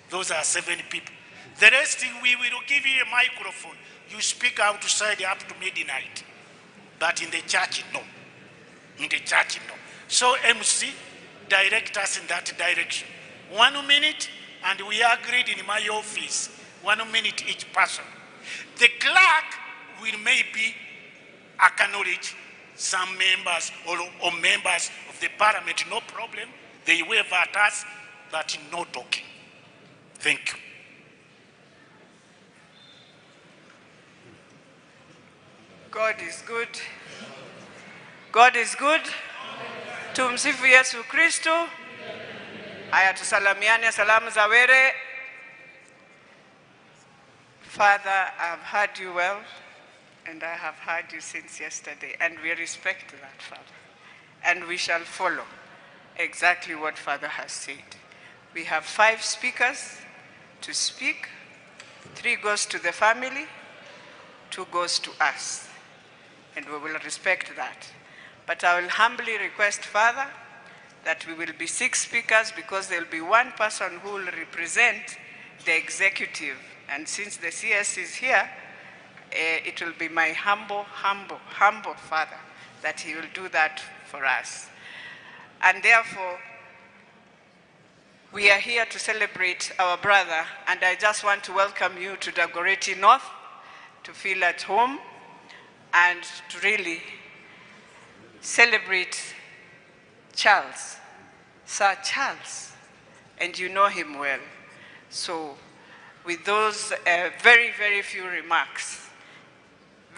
S1: Those are 7 people. The rest, we will give you a microphone. You speak outside up to midnight. But in the church, no. In the church, no. So MC, direct us in that direction. 1 minute, and we agreed in my office, 1 minute each person. The clerk will maybe acknowledge some members or members of the parliament, no problem. They wave at us, but no talking. Thank you.
S7: God is good. God is good. Tumsifu Yesu Kristo. Haya, tusalamiane salamu za were. Father, I've heard you well, and I have heard you since yesterday, and we respect that, Father. And we shall follow exactly what Father has said. We have 5 speakers to speak. 3 goes to the family, 2 goes to us. And we will respect that. But I will humbly request, Father, that we will be 6 speakers because there will be 1 person who will represent the executive. And since the CS is here, it will be my humble Father that he will do that for us. And therefore, we are here to celebrate our brother, and I just want to welcome you to Dagoretti North, to feel at home, and to really celebrate Charles, Sir Charles, and you know him well. So with those very few remarks,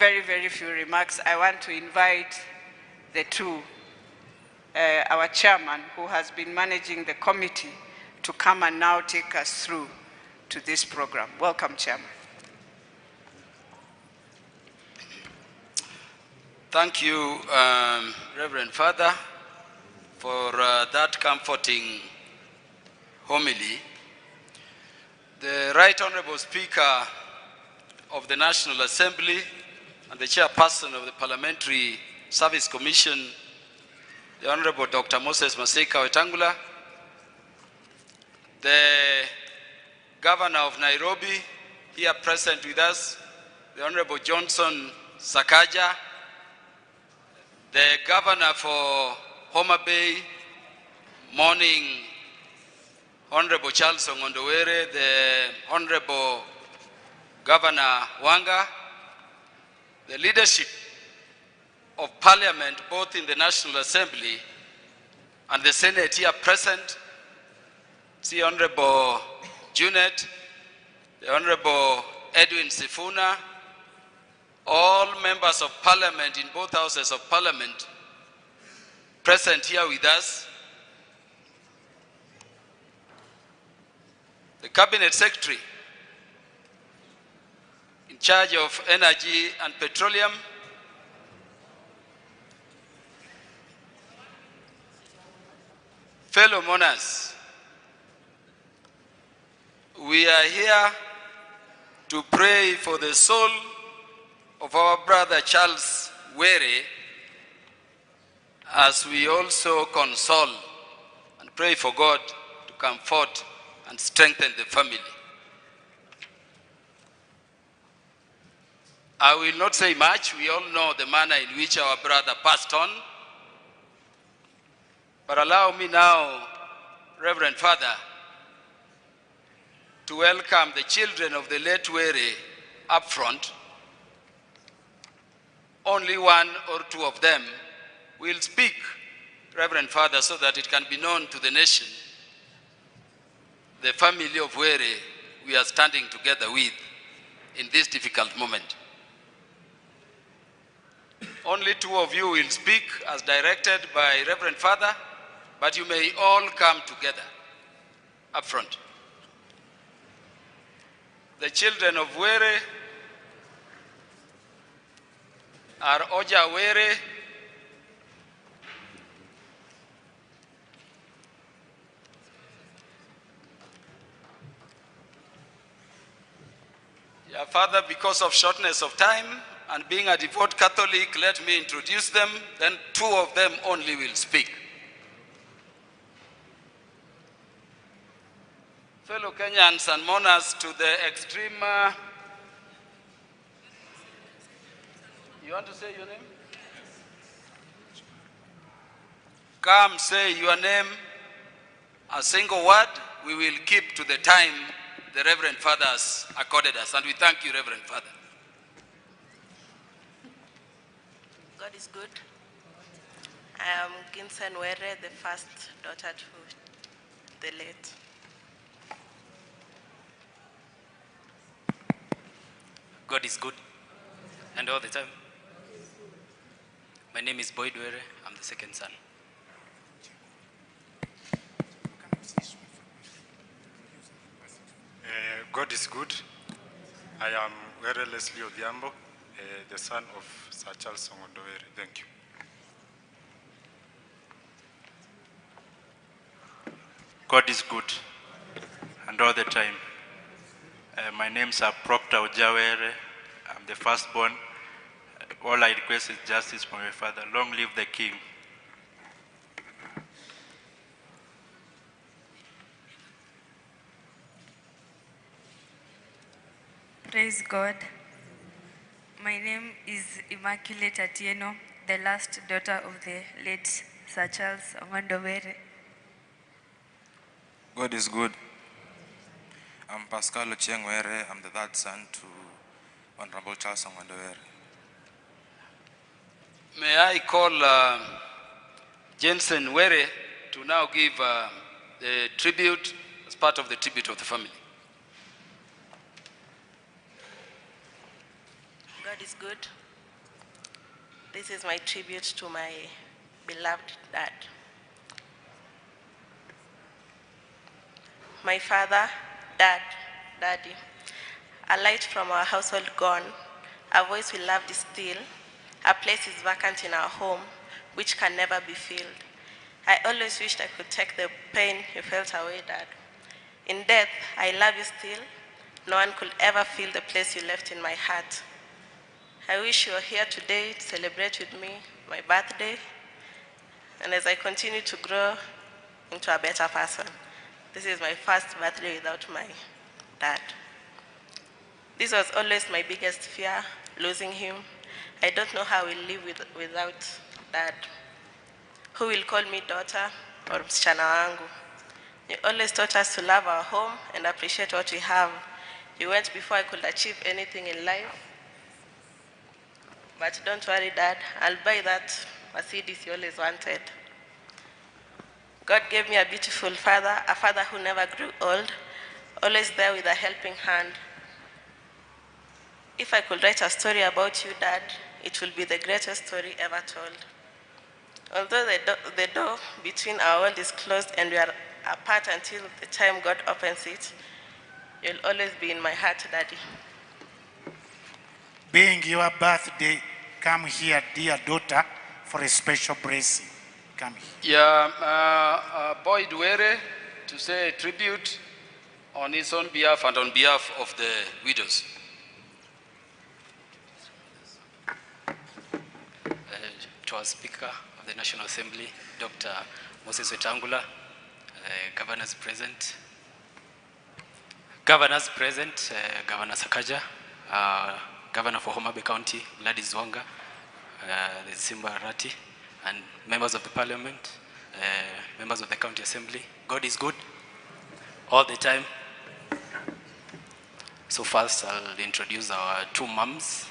S7: I want to invite the 2, our chairman who has been managing the committee, to come and now take us through to this program. Welcome, Chairman.
S8: Thank you, Reverend Father, for that comforting homily. The Right Honorable Speaker of the National Assembly and the Chairperson of the Parliamentary Service Commission, the Honorable Dr. Moses Masika Wetangula, the Governor of Nairobi, here present with us, the Honorable Johnson Sakaja, the Governor for Homa Bay, morning, Honorable Charles Ong'ondo, the Honorable Governor Wanga, the leadership of Parliament, both in the National Assembly and the Senate here present, the Honorable Junet, the Honorable Edwin Sifuna, all members of Parliament in both houses of Parliament present here with us, the Cabinet Secretary in charge of Energy and Petroleum, fellow mourners, we are here to pray for the soul of our brother Charles Were, as we also console and pray for God to comfort and strengthen the family. I will not say much. We all know the manner in which our brother passed on. But allow me now, Reverend Father, to welcome the children of the late Were up front. Only 1 or 2 of them will speak, Reverend Father, so that it can be known to the nation, the family of Were we are standing together with in this difficult moment. Only 2 of you will speak as directed by Reverend Father, but you may all come together up front. The children of Were are Oja Were, Yeah, Father, because of shortness of time and being a devout Catholic, let me introduce them, then two of them only will speak. Fellow Kenyans and mourners to the extreme, you want to say your name? Come say your name, a single word. We will keep to the time the Reverend Father has accorded us, and we thank you, Reverend Father.
S4: God is good. I am Ginsen Were, the first daughter to the late.
S9: God is good, and all the time. My name is Boyd Were. I'm the second son.
S10: God is good. I am Were Leslie Odhiambo, the son of Sir Charles Ong'ondo Were. Thank you.
S11: God is good, and all the time. My name's Proctor Ojawere. I'm the firstborn. All I request is justice for my father. Long live the king.
S3: Praise God. My name is Immaculate Atieno, the last daughter of the late Sir Charles Ong'ondo Were.
S12: God is good. I'm Pascal Ochieng Were. I'm the third son to Honorable Charles Ong'ondo Were.
S8: May I call Jensen Were to now give the tribute as part of the tribute of the family.
S4: God is good. This is my tribute to my beloved dad. My father, dad, daddy, a light from our household gone, a voice we loved still, a place is vacant in our home, which can never be filled. I always wished I could take the pain you felt away, Dad. In death, I love you still. No one could ever fill the place you left in my heart. I wish you were here today to celebrate with me my birthday, and as I continue to grow into a better person. This is my first birthday without my dad. This was always my biggest fear, losing him. I don't know how we'll live without dad. Who will call me daughter or msichana wangu? You always taught us to love our home and appreciate what we have. You went before I could achieve anything in life. But don't worry, Dad, I'll buy that Mercedes you always wanted. God gave me a beautiful father, a father who never grew old, always there with a helping hand. If I could write a story about you, Dad, it will be the greatest story ever told. Although the door between our world is closed and we are apart until the time God opens it, you'll always be in my heart, Daddy.
S1: Being your birthday, come here, dear daughter, for a special blessing. Come here.
S8: Yeah, Boyd Were to say a tribute on his own behalf and on behalf of the widows.
S9: To our Speaker of the National Assembly, Dr. Moses Wetangula, Governors present, Governor Sakaja, Governor for Homa Bay County, Gladys Wanga, the Simba Arati, and members of the Parliament, members of the County Assembly. God is good all the time. So first, I'll introduce our two moms.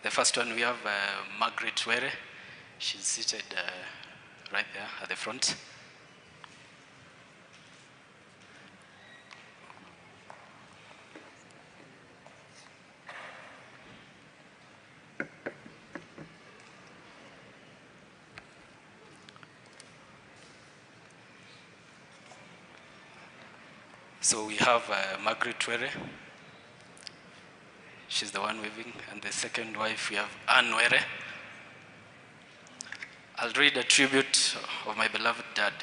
S9: The first one, we have Margaret Were. She's seated right there at the front. So we have Margaret Were. She's the one waving. And the second wife, we have Anne Were. I'll read a tribute of my beloved dad.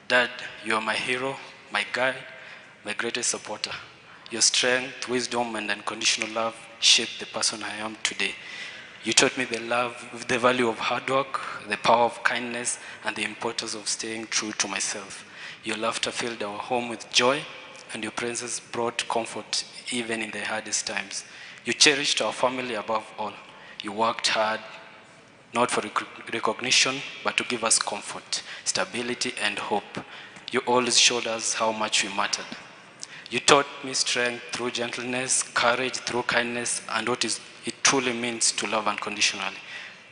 S9: Dad, you are my hero, my guide, my greatest supporter. Your strength, wisdom, and unconditional love shaped the person I am today. You taught me the value of hard work, the power of kindness, and the importance of staying true to myself. Your laughter filled our home with joy, and your presence brought comfort even in the hardest times. You cherished our family above all. You worked hard, not for recognition, but to give us comfort, stability, and hope. You always showed us how much we mattered. You taught me strength through gentleness, courage through kindness, and what it truly means to love unconditionally.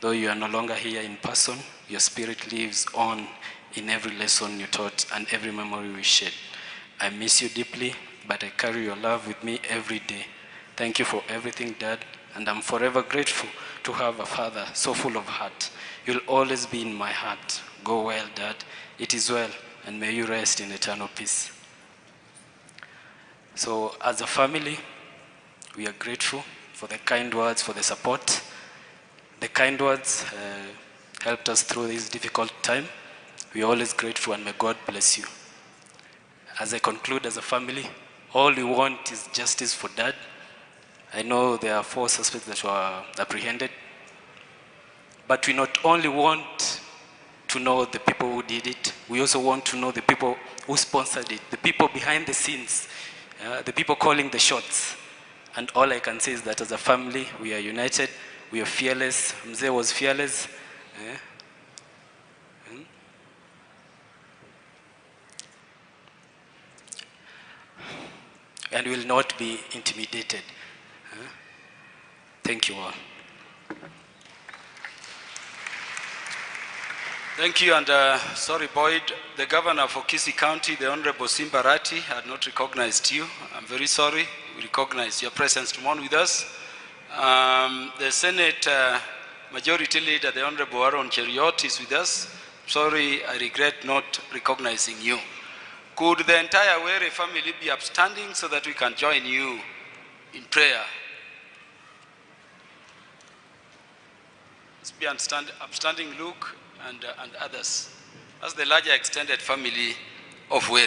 S9: Though you are no longer here in person, your spirit lives on in every lesson you taught and every memory we shared. I miss you deeply, but I carry your love with me every day. Thank you for everything, Dad, and I'm forever grateful to have a father so full of heart. You'll always be in my heart. Go well, Dad. It is well, and may you rest in eternal peace. So as a family, we are grateful for the kind words, for the support. The kind words helped us through this difficult time. We are always grateful, and may God bless you. As I conclude, as a family, all we want is justice for Dad. I know there are 4 suspects that were apprehended, but we not only want to know the people who did it, we also want to know the people who sponsored it, the people behind the scenes, the people calling the shots. And all I can say is that as a family, we are united, we are fearless. Mzee was fearless. And will not be intimidated. Thank you all.
S8: Thank you, and sorry, Boyd, the governor for Kisii County, the Honorable Simba Arati, had not recognized you. I'm very sorry. We recognize your presence tomorrow with us. The Senate Majority Leader, the Honorable Aaron Cheriot, is with us. Sorry, I regret not recognizing you. Could the entire Were family be upstanding so that we can join you in prayer? Let's be upstanding, Luke and others, as the larger extended family of Were.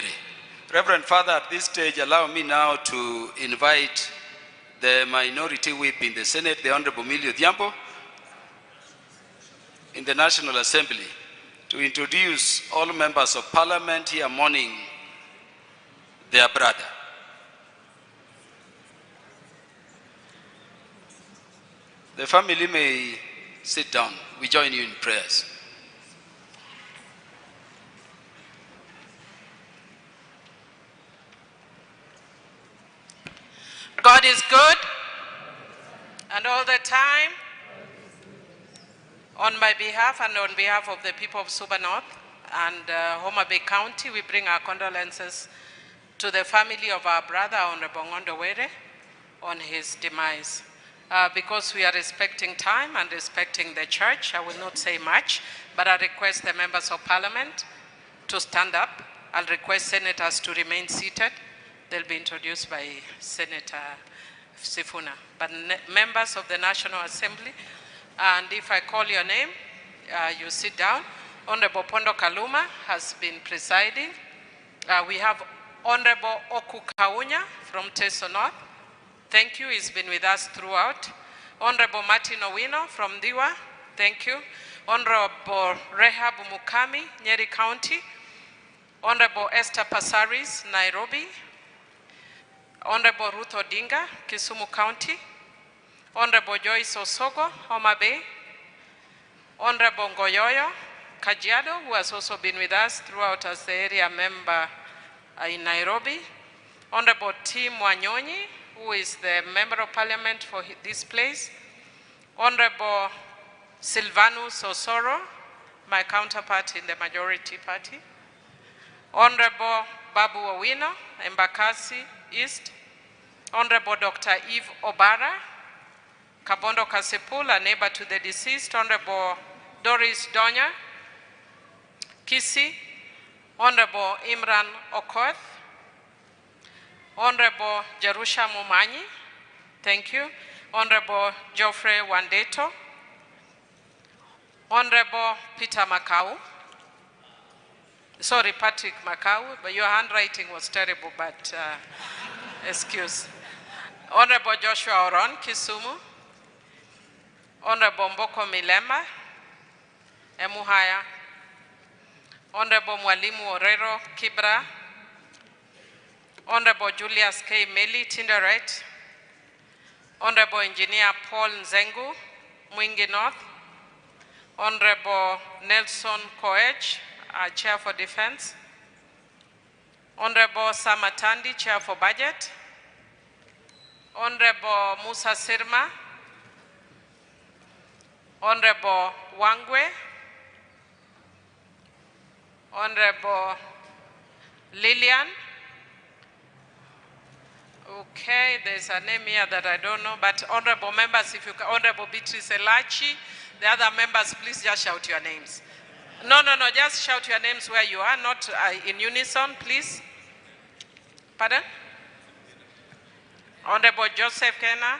S8: Reverend Father, at this stage, allow me now to invite the minority whip in the Senate, the Honorable Millie Odhiambo, in the National Assembly, to introduce all members of Parliament here mourning their brother. The family may sit down. We join you in prayers.
S13: God is good, and all the time, on my behalf and on behalf of the people of Suba North and Homa Bay County, we bring our condolences to the family of our brother, Honorable Ong'ondo Were, on his demise. Because we are respecting time and respecting the church, I will not say much, but I request the members of Parliament to stand up. I'll request senators to remain seated. They'll be introduced by Senator Sifuna. But members of the National Assembly, and if I call your name, you sit down. Honorable Pondo Kaluma has been presiding. We have Honorable Oku Kaunya from Teso North. Thank you, he's been with us throughout. Honorable Martin Owino from Diwa, thank you. Honorable Rehab Mukami, Nyeri County. Honorable Esther Passaris, Nairobi. Honorable Ruth Odinga, Kisumu County. Honorable Joyce Osogo, Homa Bay. Honorable Ngoyoyo, Kajiado, who has also been with us throughout as the area member in Nairobi. Honorable Tim Wanyonyi, who is the Member of Parliament for this place. Honorable Silvanus Osoro, my counterpart in the majority party. Honorable Babu Owino, Embakasi East. Honorable Dr. Eve Obara, Kabondo Kasipul, a neighbor to the deceased. Honorable Doris Donya, Kisii. Honorable Imran Okoth. Honorable Jerusha Mumanyi, thank you. Honorable Geoffrey Wandeto. Honorable Peter Makau. Sorry, Patrick Makau, but your handwriting was terrible, but excuse. Honorable Joshua Oron, Kisumu. Honorable Mboko Milema, Emuhaya. Honorable Mwalimu Orero, Kibra. Honorable Julius K. Meli, Tinderet. Honorable Engineer Paul Nzengu, Mwingi North. Honorable Nelson Koech, Chair for Defense. Honorable Samatandi, Chair for Budget. Honorable Musa Sirma. Honorable Wangwe. Honorable Lillian. Okay, there's a name here that I don't know, but honorable members, if you can, Honorable Beatrice Elachi, the other members, please just shout your names. No, just shout your names where you are, not in unison, please. Pardon? Honorable Joseph Kena.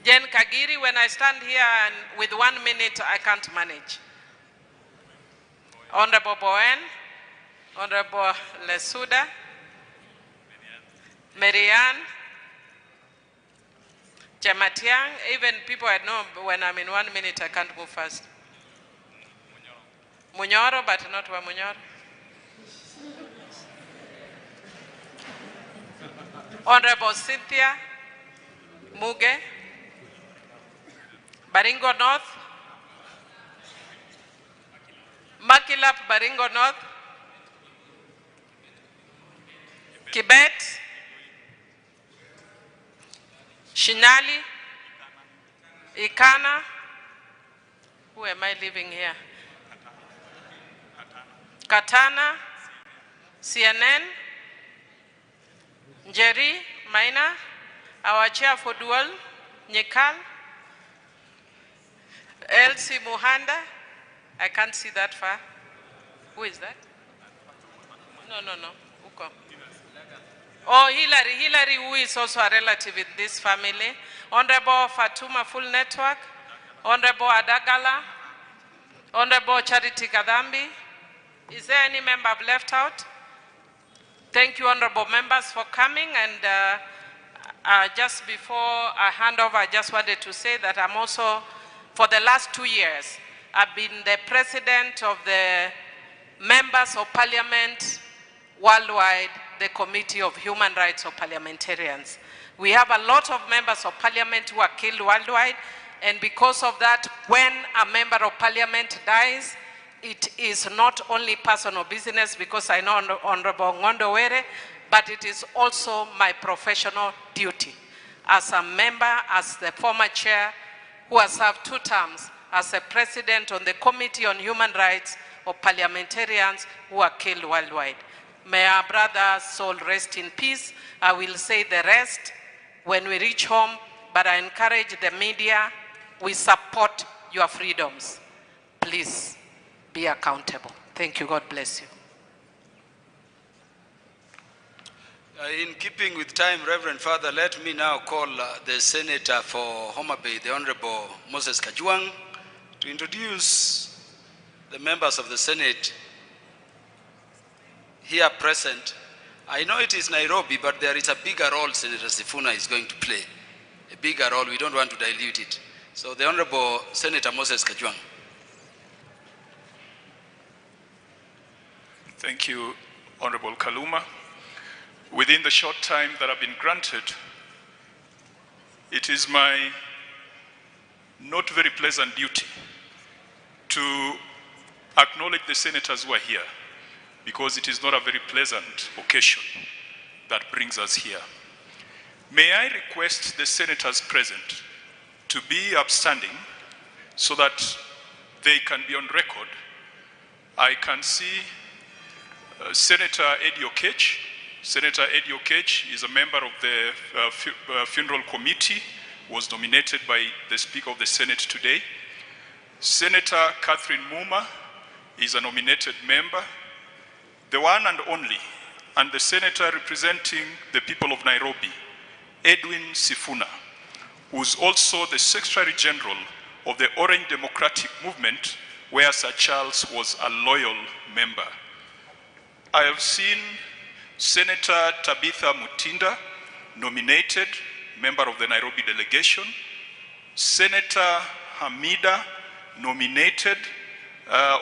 S13: Jen Kagiri, when I stand here and with 1 minute, I can't manage. Honorable Bowen. Honorable Lesuda. Marianne. Chamatiang, even people I know when I'm in 1 minute, I can't move fast. Munyoro, but not wa Munyoro. Honorable Cynthia Muge. Baringo North. Makilap, Baringo North. Kibet. Shinali. Ikana. Who am I living here? Katana. CNN. Njeri Maina. Our chair for dual. Nyekal. Elsie Muhanda. I can't see that far. Who is that? No. Uko. Oh, Hillary, who is also a relative in this family. Honorable Fatuma Full Network. Honorable Adagala. Honorable Charity Kadambi. Is there any member I've left out? Thank you, honorable members, for coming. And just before I hand over, I just wanted to say that I'm also, for the last 2 years, I've been the president of the members of parliament worldwide, the Committee of Human Rights of Parliamentarians. We have a lot of members of parliament who are killed worldwide, and because of that, when a member of parliament dies, it is not only personal business, because I know Honorable Ong'ondo Were, but it is also my professional duty. As a member, as the former chair, who has served 2 terms as a president on the Committee on Human Rights of Parliamentarians who are killed worldwide. May our brother's soul rest in peace. I will say the rest when we reach home, but I encourage the media, we support your freedoms. Please be accountable. Thank you. God bless you.
S8: In keeping with time, Reverend Father, let me now call the Senator for Homa Bay, the Honorable Moses Kajwang, to introduce the members of the Senate here present. I know it is Nairobi, but there is a bigger role Senator Sifuna is going to play. A bigger role, we don't want to dilute it. So the Honorable Senator Moses Kajwang.
S14: Thank you, Honorable Kaluma. Within the short time that I've been granted, it is my not very pleasant duty to acknowledge the senators who are here, because it is not a very pleasant occasion that brings us here. May I request the senators present to be upstanding so that they can be on record. I can see Senator Eddie Okech. Senator Eddie Okech is a member of the funeral committee, was nominated by the Speaker of the Senate today. Senator Catherine Muma is a nominated member. The one and only, and the senator representing the people of Nairobi, Edwin Sifuna, who is also the Secretary General of the Orange Democratic Movement, where Sir Charles was a loyal member. I have seen Senator Tabitha Mutinda, nominated, member of the Nairobi delegation. Senator Hamida, nominated,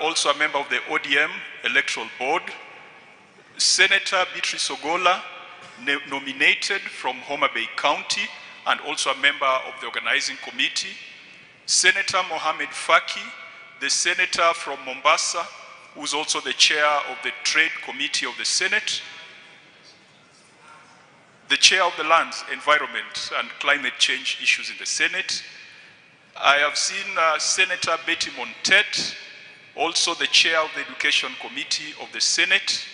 S14: also a member of the ODM Electoral Board. Senator Beatrice Ogola, nominated from Homa Bay County and also a member of the organizing committee. Senator Mohamed Faki, the senator from Mombasa, who's also the chair of the Trade Committee of the Senate. The chair of the Lands, Environment and Climate Change issues in the Senate. I have seen Senator Betty Montet, also the chair of the Education Committee of the Senate.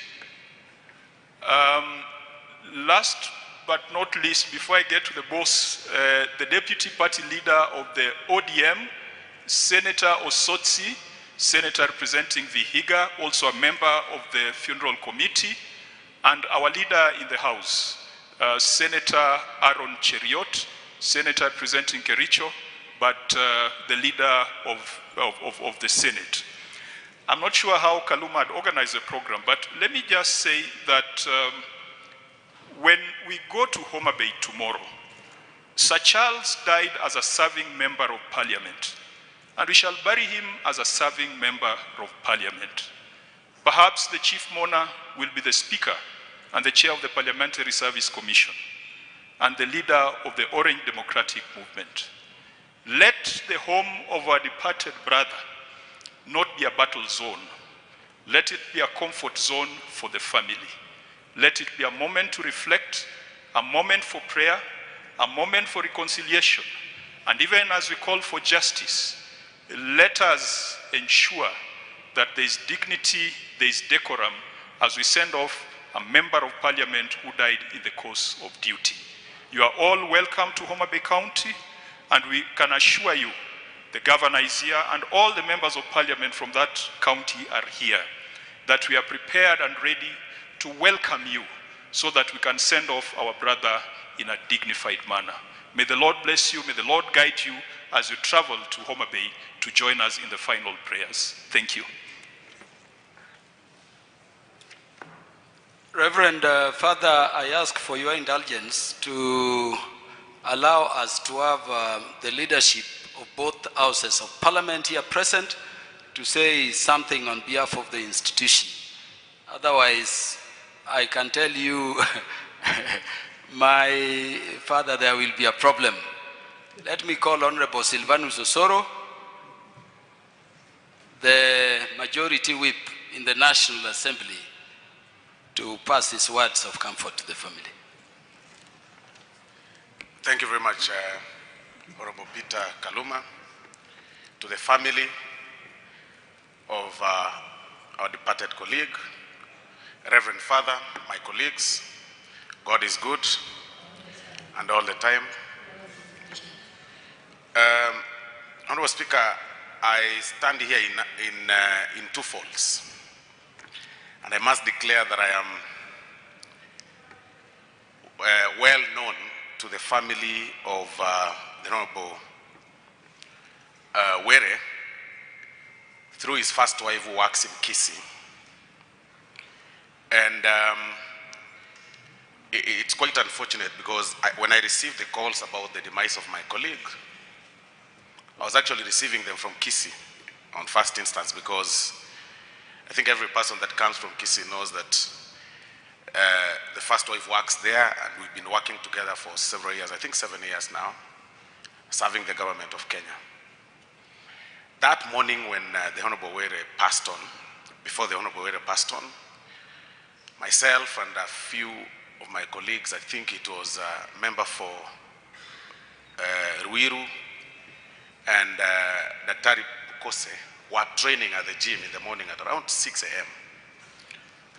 S14: Last but not least, before I get to the boss, the deputy party leader of the ODM, Senator Osotsi, senator representing Vihiga, also a member of the funeral committee, and our leader in the House, Senator Aaron Cheriot, senator representing Kericho, but the leader of the Senate. I'm not sure how Kaluma had organized the program, but let me just say that when we go to Homa Bay tomorrow, Sir Charles died as a serving member of parliament, and we shall bury him as a serving member of parliament. Perhaps the chief mourner will be the speaker and the chair of the Parliamentary Service Commission and the leader of the Orange Democratic Movement. Let the home of our departed brother not be a battle zone. Let it be a comfort zone for the family. Let it be a moment to reflect, a moment for prayer, a moment for reconciliation. And even as we call for justice, let us ensure that there is dignity, there is decorum as we send off a member of parliament who died in the course of duty. You are all welcome to Homa Bay County, and we can assure you, the governor is here, and all the members of parliament from that county are here, that we are prepared and ready to welcome you so that we can send off our brother in a dignified manner. May the Lord bless you, may the Lord guide you as you travel to Homa Bay to join us in the final prayers. Thank you.
S8: Reverend Father, I ask for your indulgence to allow us to have the leadership of both houses of parliament here present to say something on behalf of the institution. Otherwise, I can tell you, my father, there will be a problem. Let me call Honorable Silvanus Osoro, the majority whip in the National Assembly, to pass his words of comfort to the family.
S15: Thank you very much, Honorable Peter Kaluma. To the family of our departed colleague, Reverend Father, my colleagues, God is good, and all the time. Honorable Speaker, I stand here in two folds. And I must declare that I am well known to the family of the Honorable Were through his first wife who works in Kisii. And it's quite unfortunate because when I received the calls about the demise of my colleague, I was actually receiving them from Kisii on first instance, because I think every person that comes from Kisii knows that the first wife works there, and we've been working together for several years, I think 7 years now, serving the government of Kenya. That morning when the Honorable Were passed on, before the Honorable Were passed on, myself and a few of my colleagues, I think it was a member for Ruiru and Daktari Kose, were training at the gym in the morning at around 6 a.m.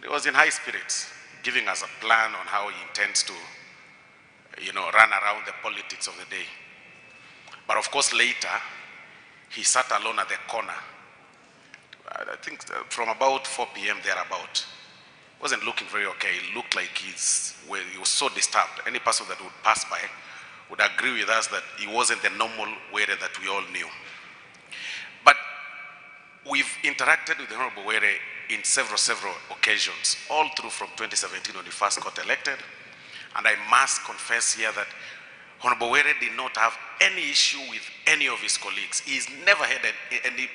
S15: He was in high spirits, giving us a plan on how he intends to, run around the politics of the day. But of course, later, he sat alone at the corner. I think from about 4 p.m. thereabout. Wasn't looking very okay. It looked like he was so disturbed. Any person that would pass by would agree with us that he wasn't the normal Were that we all knew. we've interacted with the Honorable Were in several occasions, all through from 2017 when he first got elected. And I must confess here that Honorable Were did not have any issue with any of his colleagues. He's never had any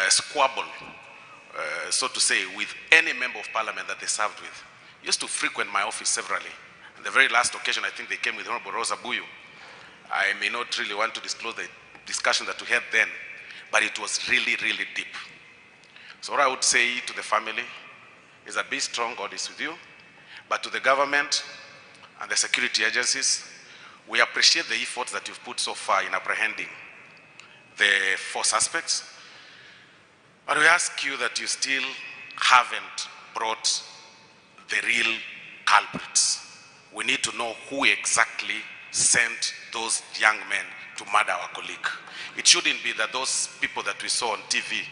S15: squabble, so to say, with any member of parliament that they served with. He used to frequent my office severally. And the very last occasion, I think they came with Honorable Rosa Buyu. I may not really want to disclose the discussion that we had then, but it was really deep. So what I would say to the family is that be strong, God is with you. But to the government and the security agencies, we appreciate the efforts that you've put so far in apprehending the 4 suspects. But we ask you that you still haven't brought the real culprits. We need to know who exactly sent those young men to murder our colleague. It shouldn't be that those people that we saw on TV,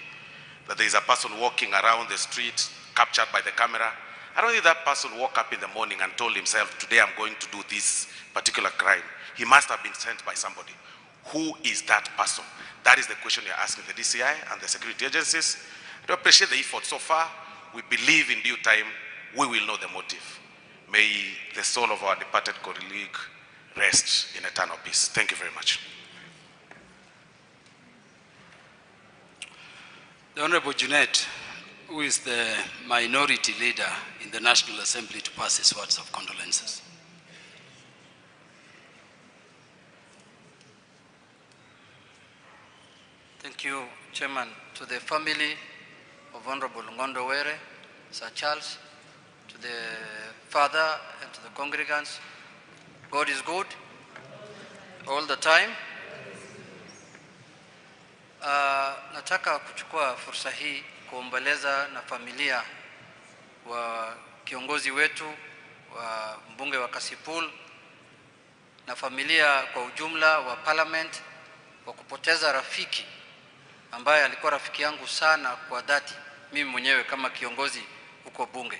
S15: that there is a person walking around the street captured by the camera. I don't think that person woke up in the morning and told himself, today I'm going to do this particular crime. He must have been sent by somebody. Who is that person? That is the question you're asking the DCI and the security agencies. We appreciate the effort so far. We believe in due time we will know the motive. May the soul of our departed colleague rest in eternal peace. Thank you very much.
S8: The Honorable Junet, who is the minority leader in the National Assembly, to pass his words of condolences.
S16: Thank you, Chairman. To the family of Honorable Ong'ondo Were, Sir Charles, to the father and to the congregants, God is good all the time. Nataka kuchukua fursa hii kuomboleza na familia wa kiongozi wetu wa mbunge wa Kasipul na familia kwa ujumla wa parliament kwa kupoteza rafiki ambaye alikuwa rafiki yangu sana kwa dhati, mimi mwenyewe kama kiongozi huko bunge.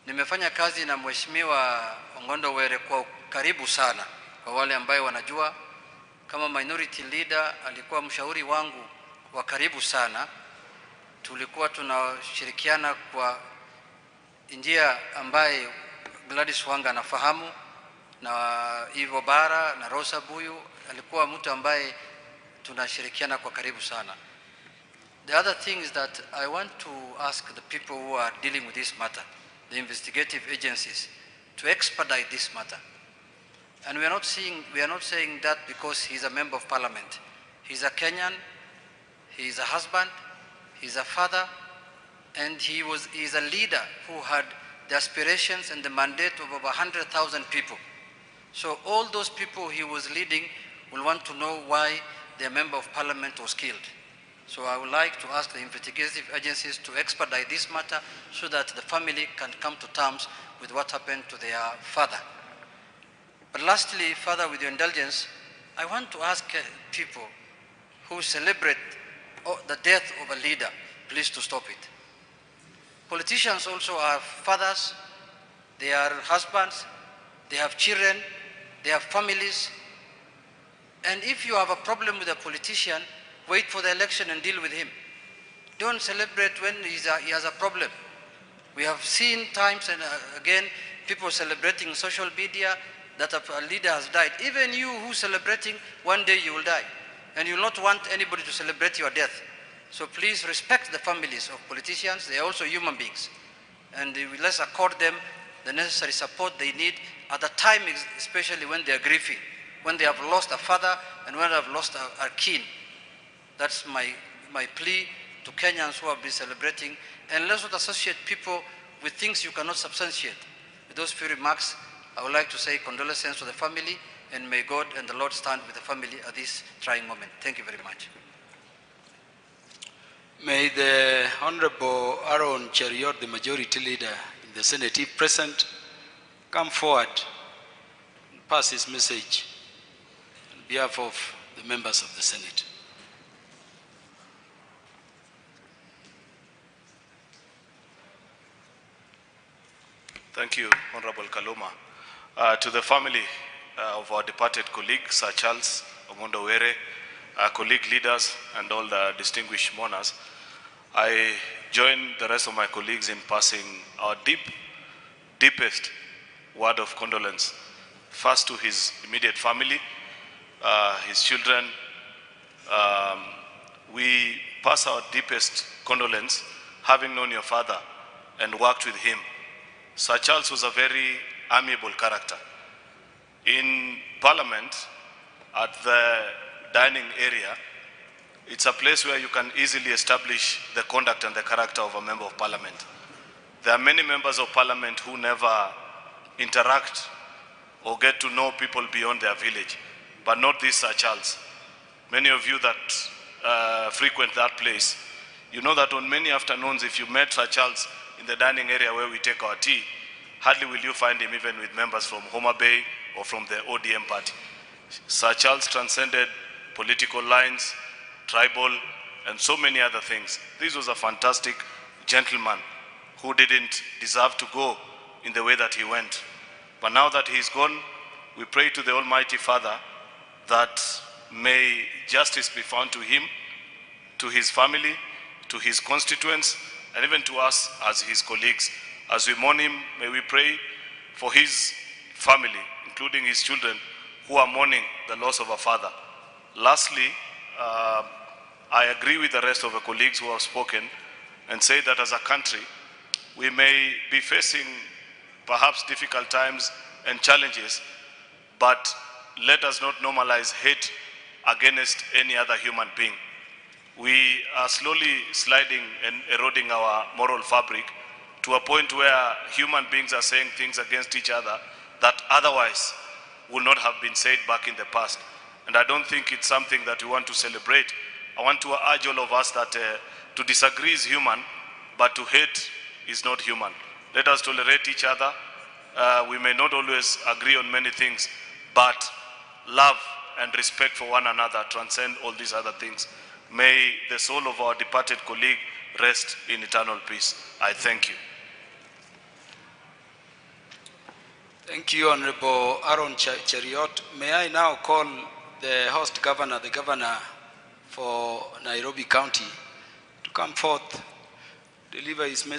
S16: Nimefanya kazi na Mheshimiwa Ong'ondo Were kwa karibu sana. Kwa wale ambao wanajua, kama minority leader alikuwa mshauri wangu wa karibu sana. Tulikuwa tunashirikiana kwa njia ambaye Gladys Wanga anafahamu, na Ivo Bara na Rosa Buyu. Alikuwa mtu ambaye tunashirikiana kwa karibu sana. The other thing is that I want to ask the people who are dealing with this matter, the investigative agencies, to expedite this matter. And we are not saying that because he's a member of parliament. He's a Kenyan, he is a husband, he's a father, and he is a leader who had the aspirations and the mandate of over 100,000 people. So all those people he was leading will want to know why their member of parliament was killed. So I would like to ask the investigative agencies to expedite this matter so that the family can come to terms with what happened to their father. But lastly, Father, with your indulgence, I want to ask people who celebrate the death of a leader, please to stop it. Politicians also are fathers, they are husbands, they have children, they have families. And if you have a problem with a politician, wait for the election and deal with him. Don't celebrate when he has a problem. We have seen times and again people celebrating on social media that a leader has died. Even you who celebrating, one day you will die. And you will not want anybody to celebrate your death. So please respect the families of politicians. They are also human beings. And let's accord them the necessary support they need at the time, especially when they are grieving, when they have lost a father and when they have lost a kin. That's my plea to Kenyans who have been celebrating. And let's not associate people with things you cannot substantiate. With those few remarks, I would like to say condolences to the family, and may God and the Lord stand with the family at this trying moment. Thank you very much.
S8: May the Honorable Aaron Cheriot, the majority leader in the Senate, if present, come forward and pass his message on behalf of the members of the Senate.
S17: Thank you, Honorable Kaluma. To the family of our departed colleague, Sir Charles Ong'ondo Were, colleague leaders, and all the distinguished mourners, I join the rest of my colleagues in passing our deepest word of condolence, first to his immediate family, his children. We pass our deepest condolence, having known your father and worked with him. Sir Charles was a very amiable character. In Parliament, at the dining area, it's a place where you can easily establish the conduct and the character of a member of Parliament. There are many members of Parliament who never interact or get to know people beyond their village, but not this Sir Charles. Many of you that frequent that place, you know that on many afternoons, if you met Sir Charles in the dining area where we take our tea, hardly will you find him even with members from Homa Bay or from the ODM party. Sir Charles transcended political lines, tribal, and so many other things. This was a fantastic gentleman who didn't deserve to go in the way that he went. But now that he's gone, we pray to the Almighty Father that may justice be found to him, to his family, to his constituents, and even to us as his colleagues. As we mourn him, may we pray for his family, including his children, who are mourning the loss of a father. Lastly, I agree with the rest of the colleagues who have spoken and say that as a country, we may be facing perhaps difficult times and challenges, but let us not normalize hate against any other human being. We are slowly sliding and eroding our moral fabric to a point where human beings are saying things against each other that otherwise would not have been said back in the past. And I don't think it's something that we want to celebrate. I want to urge all of us that to disagree is human, but to hate is not human. Let us tolerate each other. We may not always agree on many things, but love and respect for one another transcend all these other things. May the soul of our departed colleague rest in eternal peace. I thank you.
S8: Thank you, Honorable Aaron Cheriot. May I now call the host governor, the governor for Nairobi County, to come forth, deliver his message.